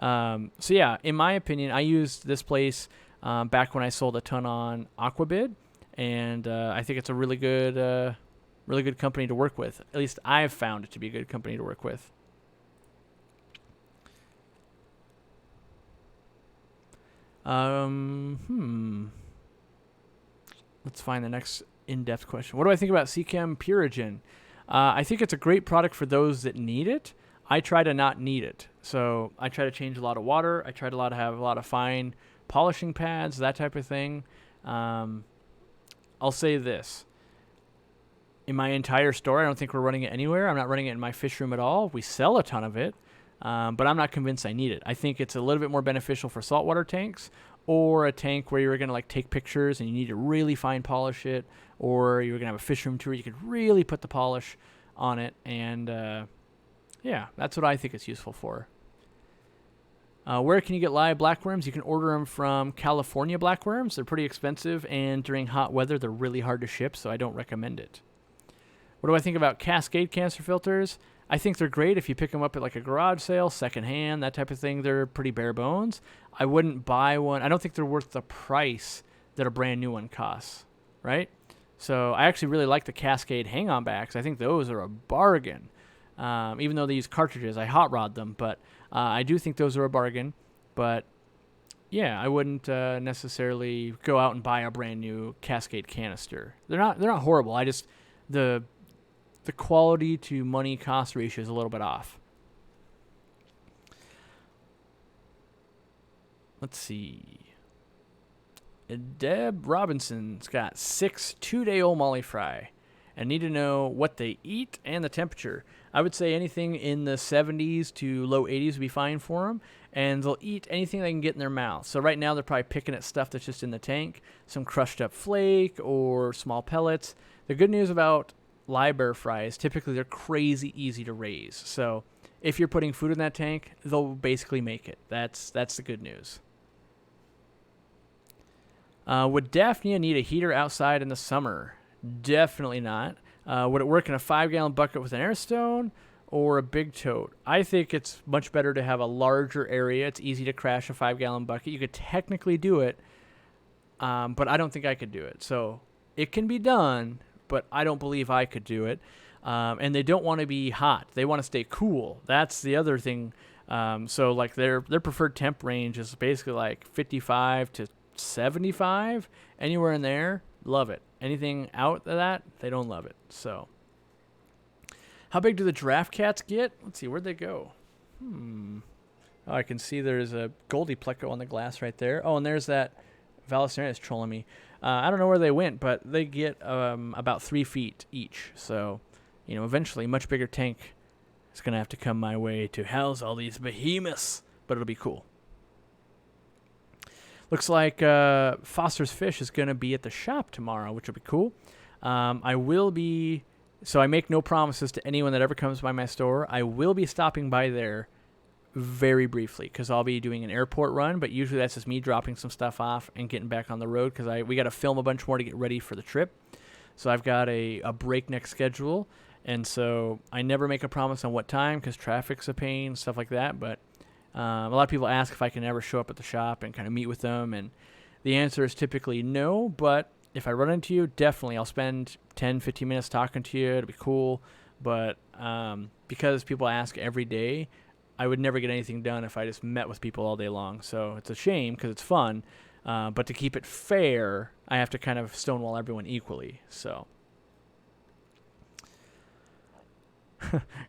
So yeah, in my opinion, I used this place back when I sold a ton on Aquabid. And I think it's a really good company to work with. At least I've found it to be a good company to work with. Let's find the next in-depth question. What do I think about Seachem Purigen? I think it's a great product for those that need it. I try to not need it. So I try to change a lot of water. I try to have a lot of fine polishing pads, that type of thing. I'll say this. In my entire store, I don't think we're running it anywhere. I'm not running it in my fish room at all. We sell a ton of it, but I'm not convinced I need it. I think it's a little bit more beneficial for saltwater tanks, or a tank where you're going to take pictures and you need to really fine polish it, or you're going to have a fish room tour. You could really put the polish on it, and yeah, that's what I think it's useful for. Where can you get live blackworms? You can order them from California Blackworms. They're pretty expensive, and during hot weather, they're really hard to ship, so I don't recommend it. What do I think about Cascade canister filters? I think they're great if you pick them up at a garage sale, secondhand, that type of thing. They're pretty bare bones. I wouldn't buy one. I don't think they're worth the price that a brand new one costs, right? So I actually really like the Cascade hang-on backs. I think those are a bargain. Even though they use cartridges, I hot rod them, but I do think those are a bargain. But yeah, I wouldn't necessarily go out and buy a brand new Cascade canister. They're not horrible. I just the quality to money cost ratio is a little bit off. Let's see. Deb Robinson's got 6 2-day-old molly fry and need to know what they eat and the temperature. I would say anything in the 70s to low 80s would be fine for them, and they'll eat anything they can get in their mouth. So right now they're probably picking at stuff that's just in the tank, some crushed up flake or small pellets. The good news about live bear fries, typically they're crazy easy to raise. So if you're putting food in that tank, they'll basically make it. That's the good news. Would Daphnia need a heater outside in the summer? Definitely not. Would it work in a 5-gallon bucket with an air stone or a big tote? I think it's much better to have a larger area. It's easy to crash a 5-gallon bucket. You could technically do it, but I don't think I could do it. So it can be done, but I don't believe I could do it. And they don't want to be hot. They want to stay cool. That's the other thing. So like their preferred temp range is basically like 55 to 75. Anywhere in there, love it. Anything out of that, they don't love it. So how big do the giraffe cats get? Let's see, where'd they go? Oh, I can see there's a Goldie Pleco on the glass right there. Oh, and there's that Vallisarius trolling me. I don't know where they went, but they get about 3 feet each. So, eventually, much bigger tank is going to have to come my way to house all these behemoths, but it'll be cool. Looks like Foster's Fish is going to be at the shop tomorrow, which will be cool. I will be, so I make no promises to anyone that ever comes by my store. I will be stopping by there very briefly because I'll be doing an airport run, but usually that's just me dropping some stuff off and getting back on the road because we got to film a bunch more to get ready for the trip. So I've got a breakneck schedule, and so I never make a promise on what time because traffic's a pain, stuff like that, but a lot of people ask if I can ever show up at the shop and kind of meet with them, and the answer is typically no, but if I run into you, definitely I'll spend 10, 15 minutes talking to you. It'll be cool, but because people ask every day, I would never get anything done if I just met with people all day long. So it's a shame because it's fun, but to keep it fair, I have to kind of stonewall everyone equally. So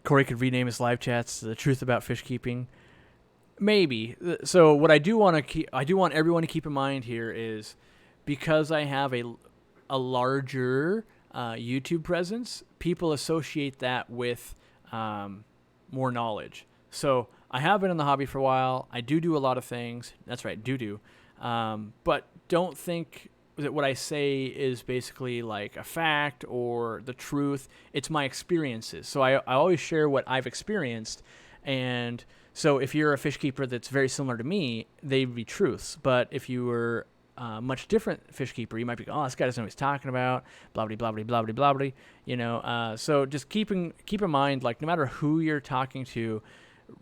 Corey could rename his live chats "The Truth About Fish Keeping." Maybe. So what I do want everyone to keep in mind here is because I have a larger YouTube presence, people associate that with more knowledge. So I have been in the hobby for a while. I do a lot of things. That's right, do. But don't think that what I say is basically like a fact or the truth. It's my experiences. So I always share what I've experienced. And so if you're a fish keeper that's very similar to me, they'd be truths. But if you were much different fish keeper, you might be going, oh, this guy doesn't know what he's talking about, blah, blah, blah, blah, blah, blah. So just keep in mind, like, no matter who you're talking to,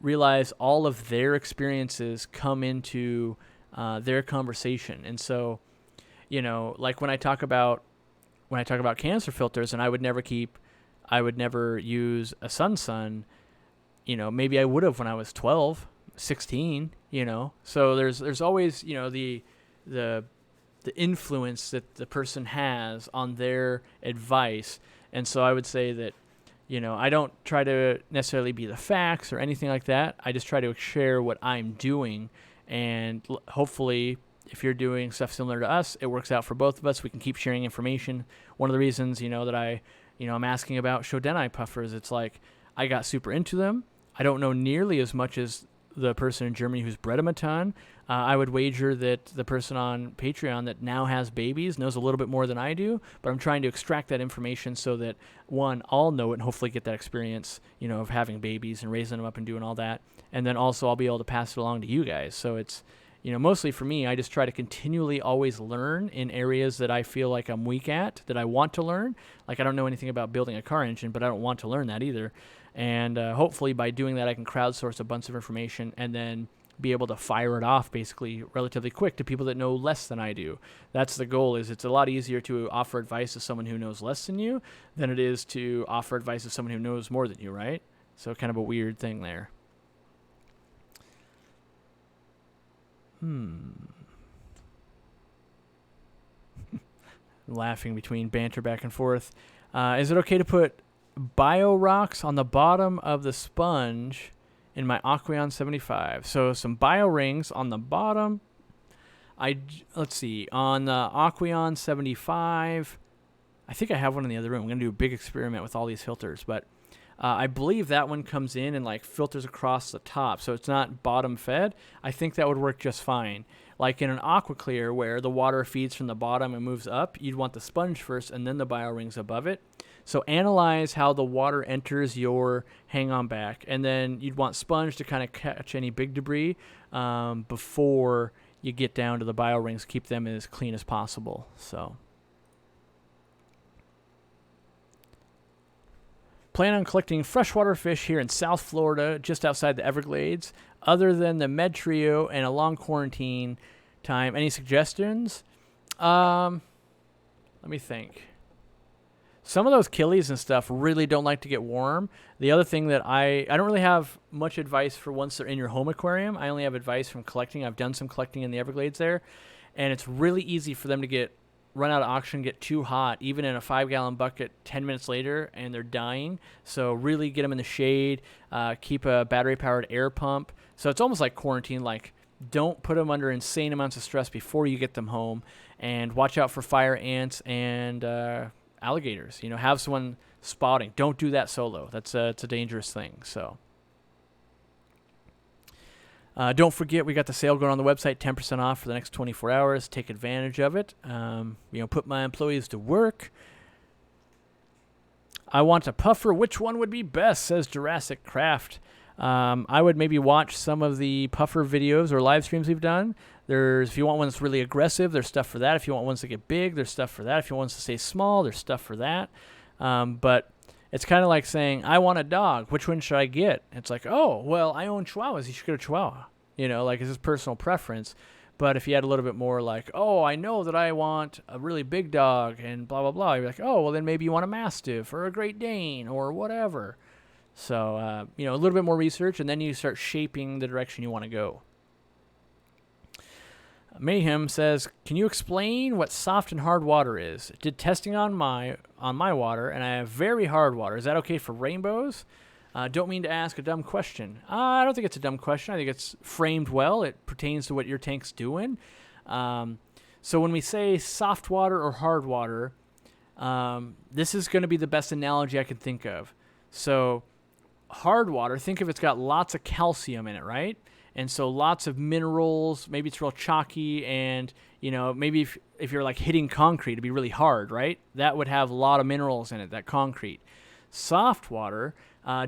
realize all of their experiences come into their conversation. And so, like when I talk about cancer filters, and I would never use a sun. Maybe I would have when I was 12, 16, So there's always, the influence that the person has on their advice. And so I would say that, I don't try to necessarily be the facts or anything like that. I just try to share what I'm doing. And hopefully, if you're doing stuff similar to us, it works out for both of us. We can keep sharing information. One of the reasons, that I'm asking about Shodenai puffers, it's like I got super into them. I don't know nearly as much as the person in Germany who's bred them a ton. I would wager that the person on Patreon that now has babies knows a little bit more than I do, but I'm trying to extract that information so that, one, I'll know it and hopefully get that experience, of having babies and raising them up and doing all that. And then also I'll be able to pass it along to you guys. So it's, mostly for me, I just try to continually always learn in areas that I feel like I'm weak at, that I want to learn. Like I don't know anything about building a car engine, but I don't want to learn that either. And hopefully by doing that, I can crowdsource a bunch of information and then be able to fire it off basically relatively quick to people that know less than I do. That's the goal. Is it's a lot easier to offer advice to someone who knows less than you than it is to offer advice to someone who knows more than you, right? So kind of a weird thing there. Laughing between banter back and forth. Is it okay to put bio rocks on the bottom of the sponge in my Aquarium 75? So some bio rings on the bottom. Let's see, on the Aquarium 75, I think I have one in the other room. I'm going to do a big experiment with all these filters, but I believe that one comes in and like filters across the top, so it's not bottom fed. I think that would work just fine. Like in an AquaClear where the water feeds from the bottom and moves up, you'd want the sponge first and then the bio rings above it. So analyze how the water enters your hang-on back, and then you'd want sponge to kind of catch any big debris before you get down to the biorings, keep them as clean as possible. So plan on collecting freshwater fish here in South Florida, just outside the Everglades. Other than the Med Trio and a long quarantine time, any suggestions? Let me think. Some of those killies and stuff really don't like to get warm. The other thing that I don't really have much advice for once they're in your home aquarium. I only have advice from collecting. I've done some collecting in the Everglades there, and it's really easy for them to run out of oxygen, get too hot, even in a 5-gallon bucket 10 minutes later, and they're dying. So really get them in the shade, keep a battery-powered air pump. So it's almost like quarantine, like don't put them under insane amounts of stress before you get them home, and watch out for fire ants and alligators. Have someone spotting. Don't do that solo. It's a dangerous thing. So don't forget, we got the sale going on the website, 10% off for the next 24 hours. Take advantage of it. Put my employees to work. I want a puffer. Which one would be best, says Jurassic Craft. I would maybe watch some of the puffer videos or live streams we've done. If you want one that's really aggressive, there's stuff for that. If you want ones that get big, there's stuff for that. If you want ones to stay small, there's stuff for that. But it's kind of like saying, I want a dog. Which one should I get? It's like, oh, well, I own Chihuahuas. You should get a Chihuahua. It's his personal preference. But if you had a little bit more like, oh, I know that I want a really big dog and blah, blah, blah. You're like, oh, well, then maybe you want a Mastiff or a Great Dane or whatever. So, a little bit more research, and then you start shaping the direction you want to go. Mayhem says, can you explain what soft and hard water is? Did testing on my water, and I have very hard water. Is that okay for rainbows? Don't mean to ask a dumb question. I don't think it's a dumb question. I think it's framed well. It pertains to what your tank's doing. So when we say soft water or hard water, this is going to be the best analogy I can think of. So hard water, think if it's got lots of calcium in it, right? And so lots of minerals, maybe it's real chalky, and, maybe if you're like hitting concrete, it'd be really hard, right? That would have a lot of minerals in it, that concrete. Soft water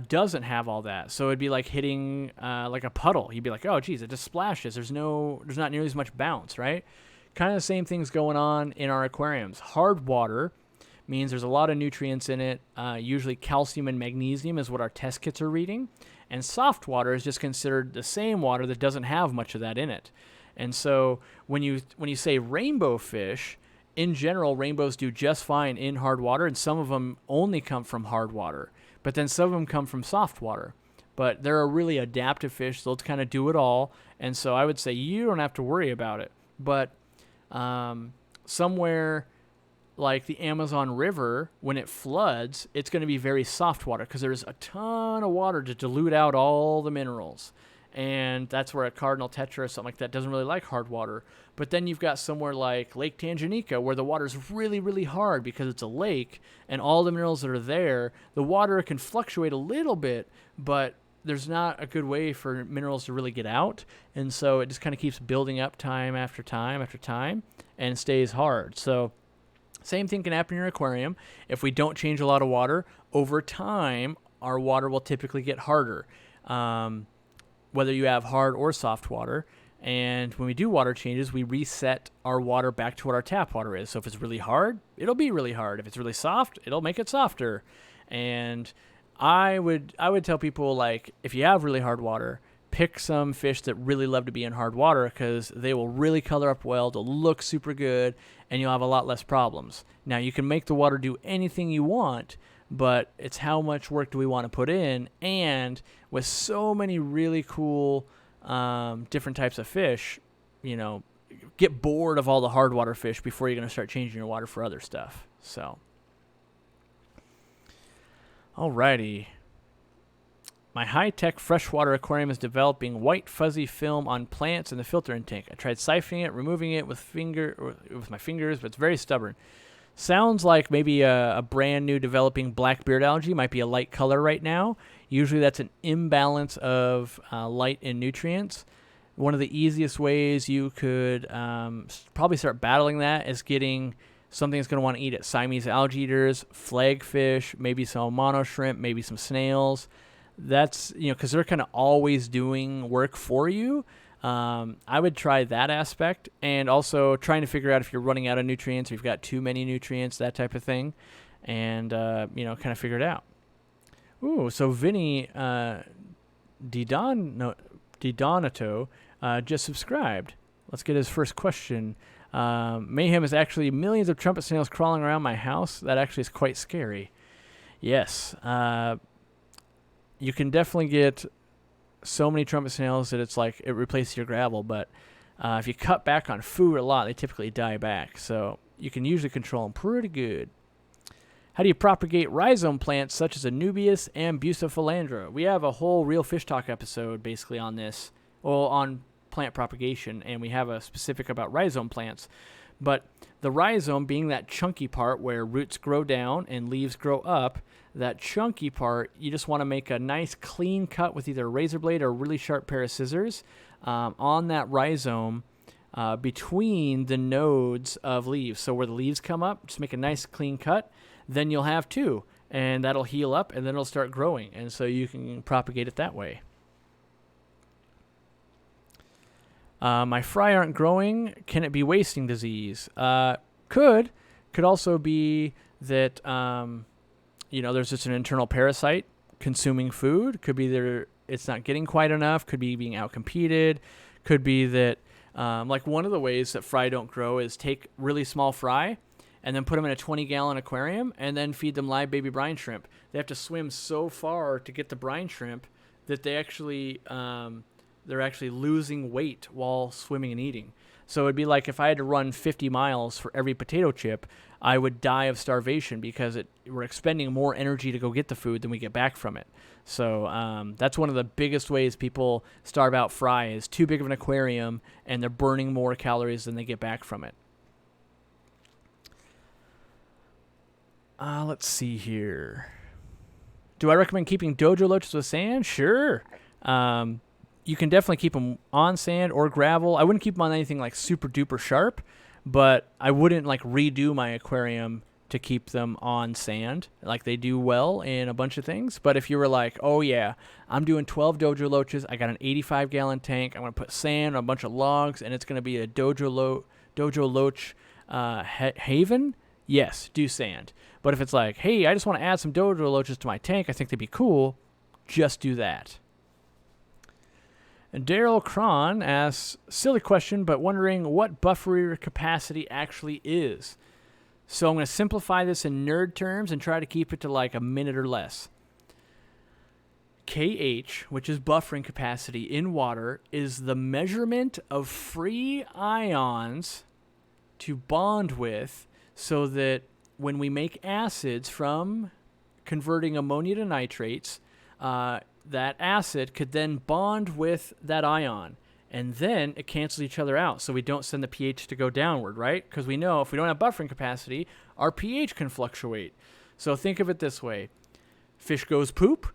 doesn't have all that. So it'd be like hitting like a puddle. You'd be like, oh, geez, it just splashes. There's not nearly as much bounce, right? Kind of the same things going on in our aquariums. Hard water means there's a lot of nutrients in it. Usually calcium and magnesium is what our test kits are reading. And soft water is just considered the same water that doesn't have much of that in it. And so when you say rainbow fish, in general, rainbows do just fine in hard water, and some of them only come from hard water. But then some of them come from soft water. But they're a really adaptive fish. They'll kind of do it all. And so I would say you don't have to worry about it. But somewhere like the Amazon River, when it floods, it's going to be very soft water because there's a ton of water to dilute out all the minerals. And that's where a cardinal tetra or something like that doesn't really like hard water. But then you've got somewhere like Lake Tanganyika where the water's really, really hard because it's a lake, and all the minerals that are there, the water can fluctuate a little bit, but there's not a good way for minerals to really get out. And so it just kind of keeps building up time after time after time and stays hard. So same thing can happen in your aquarium. If we don't change a lot of water, over time, our water will typically get harder, whether you have hard or soft water. And when we do water changes, we reset our water back to what our tap water is. So if it's really hard, it'll be really hard. If it's really soft, it'll make it softer. And I would tell people, like, if you have really hard water, pick some fish that really love to be in hard water because they will really color up well, they'll look super good, and you'll have a lot less problems. Now, you can make the water do anything you want, but it's how much work do we want to put in. And with so many really cool different types of fish, get bored of all the hard water fish before you're going to start changing your water for other stuff. So, alrighty. My high-tech freshwater aquarium is developing white fuzzy film on plants in the filter intake. I tried siphoning it, removing it with my fingers, but it's very stubborn. Sounds like maybe a brand new developing black beard algae. Might be a light color right now. Usually that's an imbalance of light and nutrients. One of the easiest ways you could probably start battling that is getting something that's going to want to eat it. Siamese algae eaters, flagfish, maybe some mono shrimp, maybe some snails. That's, because they're kind of always doing work for you. I would try that aspect, and also trying to figure out if you're running out of nutrients, or you've got too many nutrients, that type of thing, and kind of figure it out. Ooh, so Vinny Didonato just subscribed. Let's get his first question. Mayhem is actually millions of trumpet snails crawling around my house. That actually is quite scary. Yes. You can definitely get so many trumpet snails that it's like it replaces your gravel, but if you cut back on food a lot, they typically die back. So you can usually control them pretty good. How do you propagate rhizome plants such as Anubias and Bucephalandra? We have a whole Real Fish Talk episode basically on this, on plant propagation, and we have a specific about rhizome plants. But the rhizome being that chunky part where roots grow down and leaves grow up, that chunky part, you just want to make a nice clean cut with either a razor blade or a really sharp pair of scissors on that rhizome between the nodes of leaves. So where the leaves come up, just make a nice clean cut. Then you'll have two, and that'll heal up, and then it'll start growing. And so you can propagate it that way. My fry aren't growing. Can it be wasting disease? Could also be that, there's just an internal parasite consuming food. Could be it's not getting quite enough. Could be being outcompeted. Could be that, like one of the ways that fry don't grow is take really small fry and then put them in a 20-gallon aquarium and then feed them live baby brine shrimp. They have to swim so far to get the brine shrimp that they're actually losing weight while swimming and eating. So it'd be like if I had to run 50 miles for every potato chip, I would die of starvation because we're expending more energy to go get the food than we get back from it. So that's one of the biggest ways people starve out fry is too big of an aquarium and they're burning more calories than they get back from it. Let's see here. Do I recommend keeping dojo loaches with sand? Sure. You can definitely keep them on sand or gravel. I wouldn't keep them on anything like super duper sharp, but I wouldn't like redo my aquarium to keep them on sand. Like they do well in a bunch of things. But if you were like, oh yeah, I'm doing 12 dojo loaches. I got an 85-gallon tank. I'm going to put sand on a bunch of logs, and it's going to be a dojo loach haven. Yes, do sand. But if it's like, hey, I just want to add some dojo loaches to my tank, I think they'd be cool, just do that. And Daryl Cron asks, silly question, but wondering what buffer capacity actually is. So I'm going to simplify this in nerd terms and try to keep it to like a minute or less. KH, which is buffering capacity in water, is the measurement of free ions to bond with so that when we make acids from converting ammonia to nitrates, that acid could then bond with that ion, and then it cancels each other out, so we don't send the pH to go downward, right? Because we know if we don't have buffering capacity, our pH can fluctuate. So think of it this way. Fish goes poop.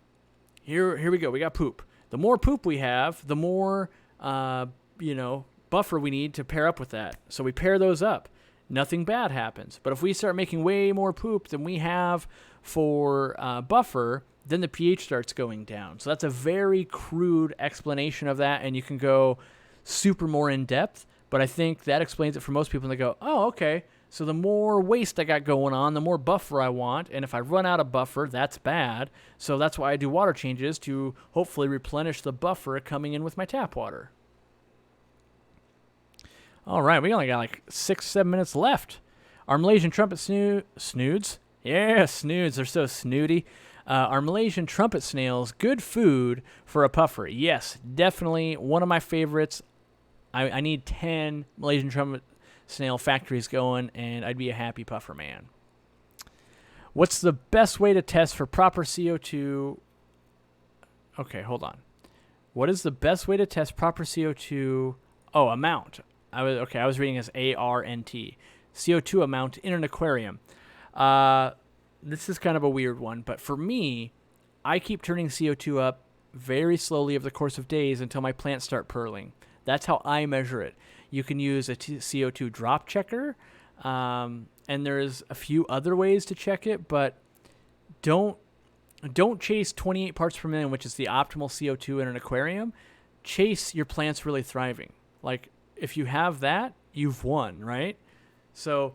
Here we go. We got poop. The more poop we have, the more buffer we need to pair up with that. So we pair those up. Nothing bad happens. But if we start making way more poop than we have for buffer, then the pH starts going down. So that's a very crude explanation of that, and you can go super more in depth, but I think that explains it for most people, and they go, oh, okay, so the more waste I got going on, the more buffer I want, and if I run out of buffer, that's bad. So that's why I do water changes to hopefully replenish the buffer coming in with my tap water. All right, we only got like 6-7 minutes left. Our Malaysian trumpet snoods. Yeah, snoods, they're so snooty. Are Malaysian trumpet snails good food for a puffer? Yes, definitely one of my favorites. I need 10 Malaysian trumpet snail factories going, and I'd be a happy puffer man. What's the best way to test for proper CO2? Okay, hold on. What is the best way to test proper CO2? Oh, amount. I was reading as ARNT. CO2 amount in an aquarium. This is kind of a weird one, but for me, I keep turning CO2 up very slowly over the course of days until my plants start pearling. That's how I measure it. You can use a CO2 drop checker, and there's a few other ways to check it, but don't chase 28 parts per million, which is the optimal CO2 in an aquarium. chase your plants really thriving. Like, if you have that, you've won, right? So,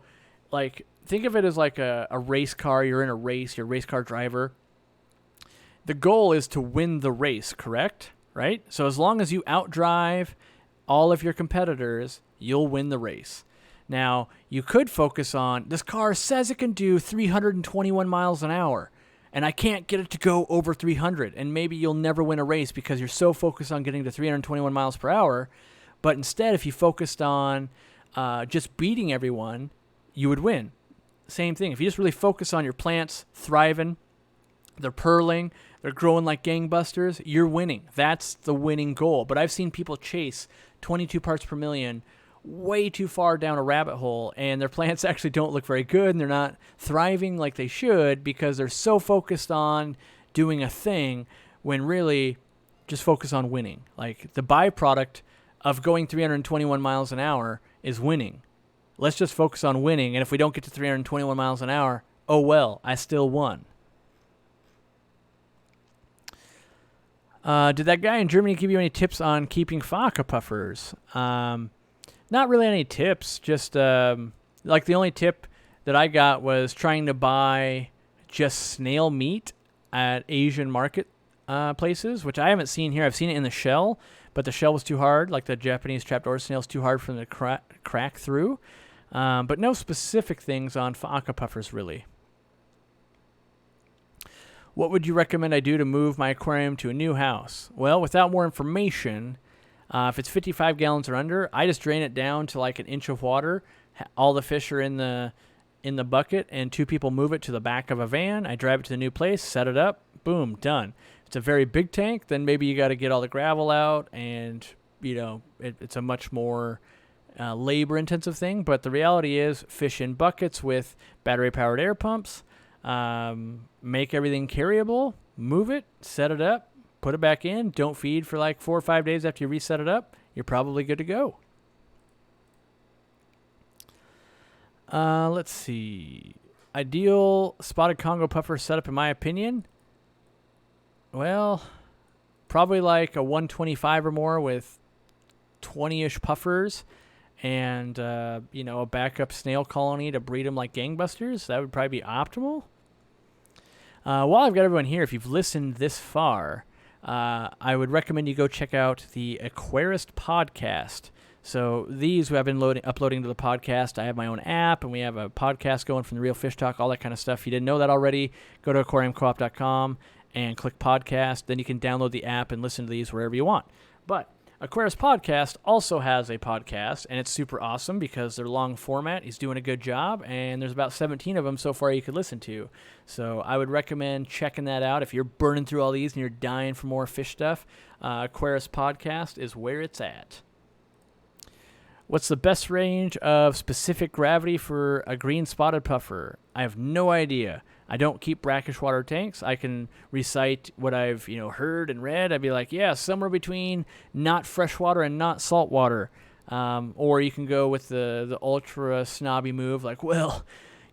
like, think of it as like a race car. You're in a race. You're a race car driver. The goal is to win the race, correct? Right? So as long as you outdrive all of your competitors, you'll win the race. Now, you could focus on, this car says it can do 321 miles an hour, and I can't get it to go over 300, and maybe you'll never win a race because you're so focused on getting to 321 miles per hour. But instead, if you focused on just beating everyone, you would win. Same thing. If you just really focus on your plants thriving, they're pearling, they're growing like gangbusters, you're winning. That's the winning goal. But I've seen people chase 22 parts per million way too far down a rabbit hole, and their plants actually don't look very good, and they're not thriving like they should because they're so focused on doing a thing when really just focus on winning. Like, the byproduct of going 321 miles an hour is winning. Let's just focus on winning, and if we don't get to 321 miles an hour, oh well, I still won. Did that guy in Germany give you any tips on keeping Faka puffers? Not really any tips. Just like the only tip that I got was trying to buy just snail meat at Asian market places, which I haven't seen here. I've seen it in the shell, but the shell was too hard. Like the Japanese trapdoor snail is too hard for them to crack through. But no specific things on Faka puffers, really. What would you recommend I do to move my aquarium to a new house? Well, without more information, if it's 55 gallons or under, I just drain it down to like an inch of water. All the fish are in the bucket, and 2 people move it to the back of a van. I drive it to the new place, set it up, boom, done. If it's a very big tank, then maybe you got to get all the gravel out, and it's a much more labor-intensive thing. But the reality is, fish in buckets with battery-powered air pumps. Make everything carryable, move it, set it up, put it back in, don't feed for like 4 or 5 days after you reset it up, you're probably good to go. Let's see. Ideal spotted Congo puffer setup, in my opinion? Well, probably like a 125 or more with 20-ish puffers and, a backup snail colony to breed them like gangbusters. That would probably be optimal. While I've got everyone here, if you've listened this far, I would recommend you go check out the Aquarist podcast. So these I've been uploading to the podcast. I have my own app, and we have a podcast going from the Real Fish Talk, all that kind of stuff. If you didn't know that already, go to aquariumcoop.com and click podcast. Then you can download the app and listen to these wherever you want. But Aquarius Podcast also has a podcast, and it's super awesome because they're long format. He's doing a good job, and there's about 17 of them so far you could listen to. So I would recommend checking that out. If you're burning through all these and you're dying for more fish stuff, Aquarius Podcast is where it's at. What's the best range of specific gravity for a green spotted puffer? I have no idea. I don't keep brackish water tanks. I can recite what I've heard and read. I'd be like, yeah, somewhere between not freshwater and not saltwater. Or you can go with the ultra snobby move, like, well,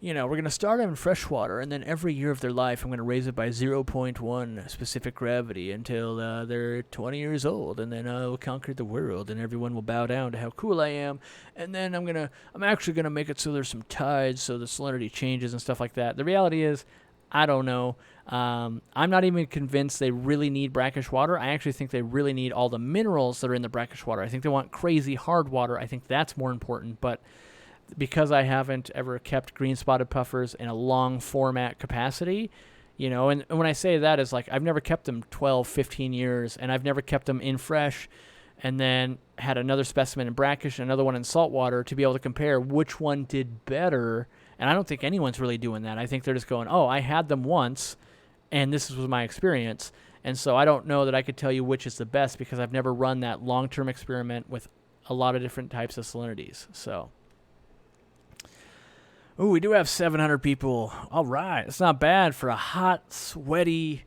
we're going to start them in freshwater, and then every year of their life, I'm going to raise it by 0.1 specific gravity until they're 20 years old, and then I'll conquer the world, and everyone will bow down to how cool I am, and then I'm actually going to make it so there's some tides, so the salinity changes and stuff like that. The reality is, I don't know. I'm not even convinced they really need brackish water. I actually think they really need all the minerals that are in the brackish water. I think they want crazy hard water. I think that's more important, but because I haven't ever kept green spotted puffers in a long format capacity, and when I say that is like I've never kept them 12, 15 years, and I've never kept them in fresh and then had another specimen in brackish and another one in saltwater to be able to compare which one did better. And I don't think anyone's really doing that. I think they're just going, oh, I had them once and this was my experience. And so I don't know that I could tell you which is the best because I've never run that long-term experiment with a lot of different types of salinities. So ooh, we do have 700 people. All right. It's not bad for a hot, sweaty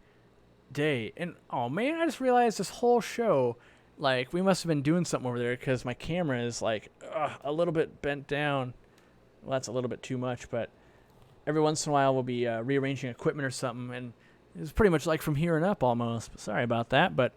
day. And, oh, man, I just realized this whole show, like, we must have been doing something over there because my camera is, like, a little bit bent down. Well, that's a little bit too much, but every once in a while we'll be rearranging equipment or something, and it's pretty much like from here and up almost. Sorry about that, but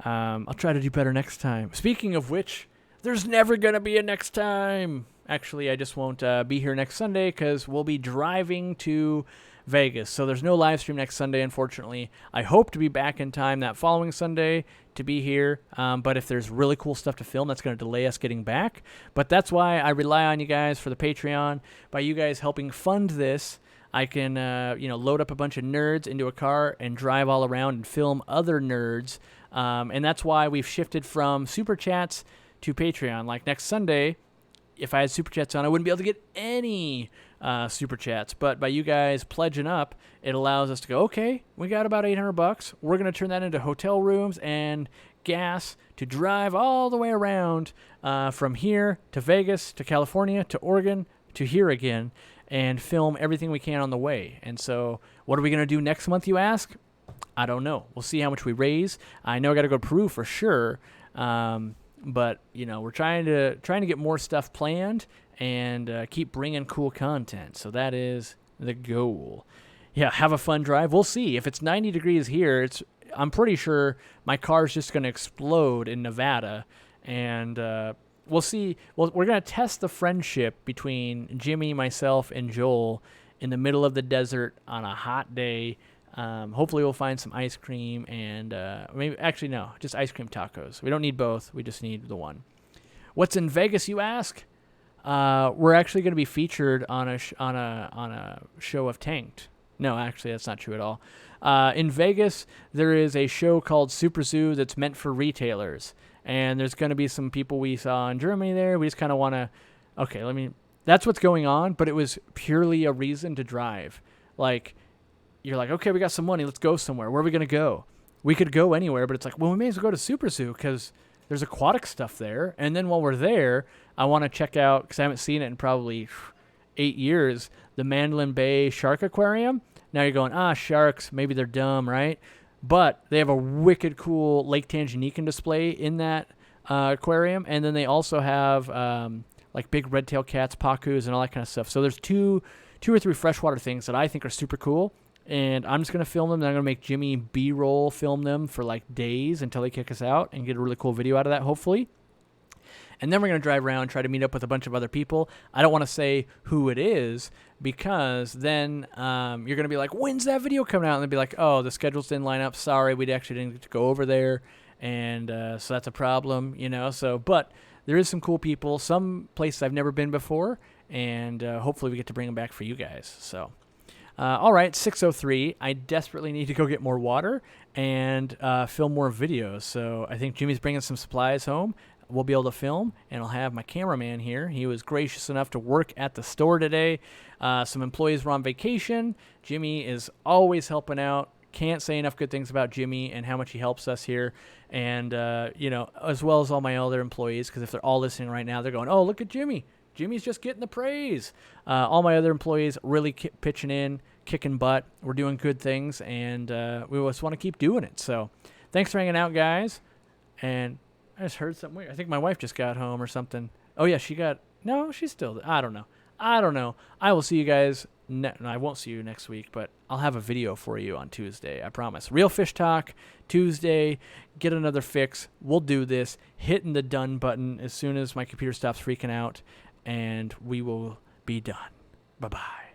I'll try to do better next time. Speaking of which, there's never going to be a next time. Actually, I just won't be here next Sunday because we'll be driving to Vegas. So there's no live stream next Sunday, unfortunately. I hope to be back in time that following Sunday to be here. But if there's really cool stuff to film, that's going to delay us getting back. But that's why I rely on you guys for the Patreon. By you guys helping fund this, I can load up a bunch of nerds into a car and drive all around and film other nerds. And that's why we've shifted from Super Chats to Patreon. Like next Sunday, if I had Super Chats on, I wouldn't be able to get any Super Chats. But by you guys pledging up, it allows us to go, okay, we got about $800. We're going to turn that into hotel rooms and gas to drive all the way around from here to Vegas to California to Oregon to here again and film everything we can on the way. And so what are we going to do next month, you ask? I don't know. We'll see how much we raise. I know I got to go to Peru for sure. But we're trying to get more stuff planned and keep bringing cool content. So that is the goal. Yeah, have a fun drive. We'll see. If it's 90 degrees here, I'm pretty sure my car's just going to explode in Nevada. And we'll see. Well, we're going to test the friendship between Jimmy, myself, and Joel in the middle of the desert on a hot day. Hopefully we'll find some ice cream and just ice cream tacos. We don't need both. We just need the one. What's in Vegas, you ask? We're actually going to be featured on a show of Tanked. No, actually, that's not true at all. In Vegas, there is a show called Super Zoo that's meant for retailers. And there's going to be some people we saw in Germany there. We just kind of want to... That's what's going on, but it was purely a reason to drive. Like... You're like, okay, we got some money. Let's go somewhere. Where are we going to go? We could go anywhere, but it's like, well, we may as well go to Super Zoo because there's aquatic stuff there. And then while we're there, I want to check out, because I haven't seen it in probably 8 years, the Mandalay Bay Shark Aquarium. Now you're going, sharks, maybe they're dumb, right? But they have a wicked cool Lake Tanganyika display in that aquarium. And then they also have like big red-tailed cats, pacus, and all that kind of stuff. So there's two or three freshwater things that I think are super cool. And I'm just going to film them, and I'm going to make Jimmy B-roll film them for like days until they kick us out and get a really cool video out of that, hopefully. And then we're going to drive around, try to meet up with a bunch of other people. I don't want to say who it is because then you're going to be like, when's that video coming out? And they'll be like, oh, the schedules didn't line up. Sorry, we actually didn't get to go over there. And so that's a problem, But there is some cool people, some places I've never been before, and hopefully we get to bring them back for you guys, so... all right, 6:03. I desperately need to go get more water and film more videos. So I think Jimmy's bringing some supplies home. We'll be able to film, and I'll have my cameraman here. He was gracious enough to work at the store today. Some employees were on vacation. Jimmy is always helping out. Can't say enough good things about Jimmy and how much he helps us here. And, as well as all my other employees, because if they're all listening right now, they're going, oh, look at Jimmy. Jimmy's just getting the praise. All my other employees really pitching in, kicking butt. We're doing good things, and we just want to keep doing it. So thanks for hanging out, guys. And I just heard something weird. I think my wife just got home or something. Oh, yeah, she's still, I don't know. I will see you guys. I won't see you next week, but I'll have a video for you on Tuesday. I promise. Real Fish Talk, Tuesday. Get another fix. We'll do this. Hitting the done button as soon as my computer stops freaking out. And we will be done. Bye-bye.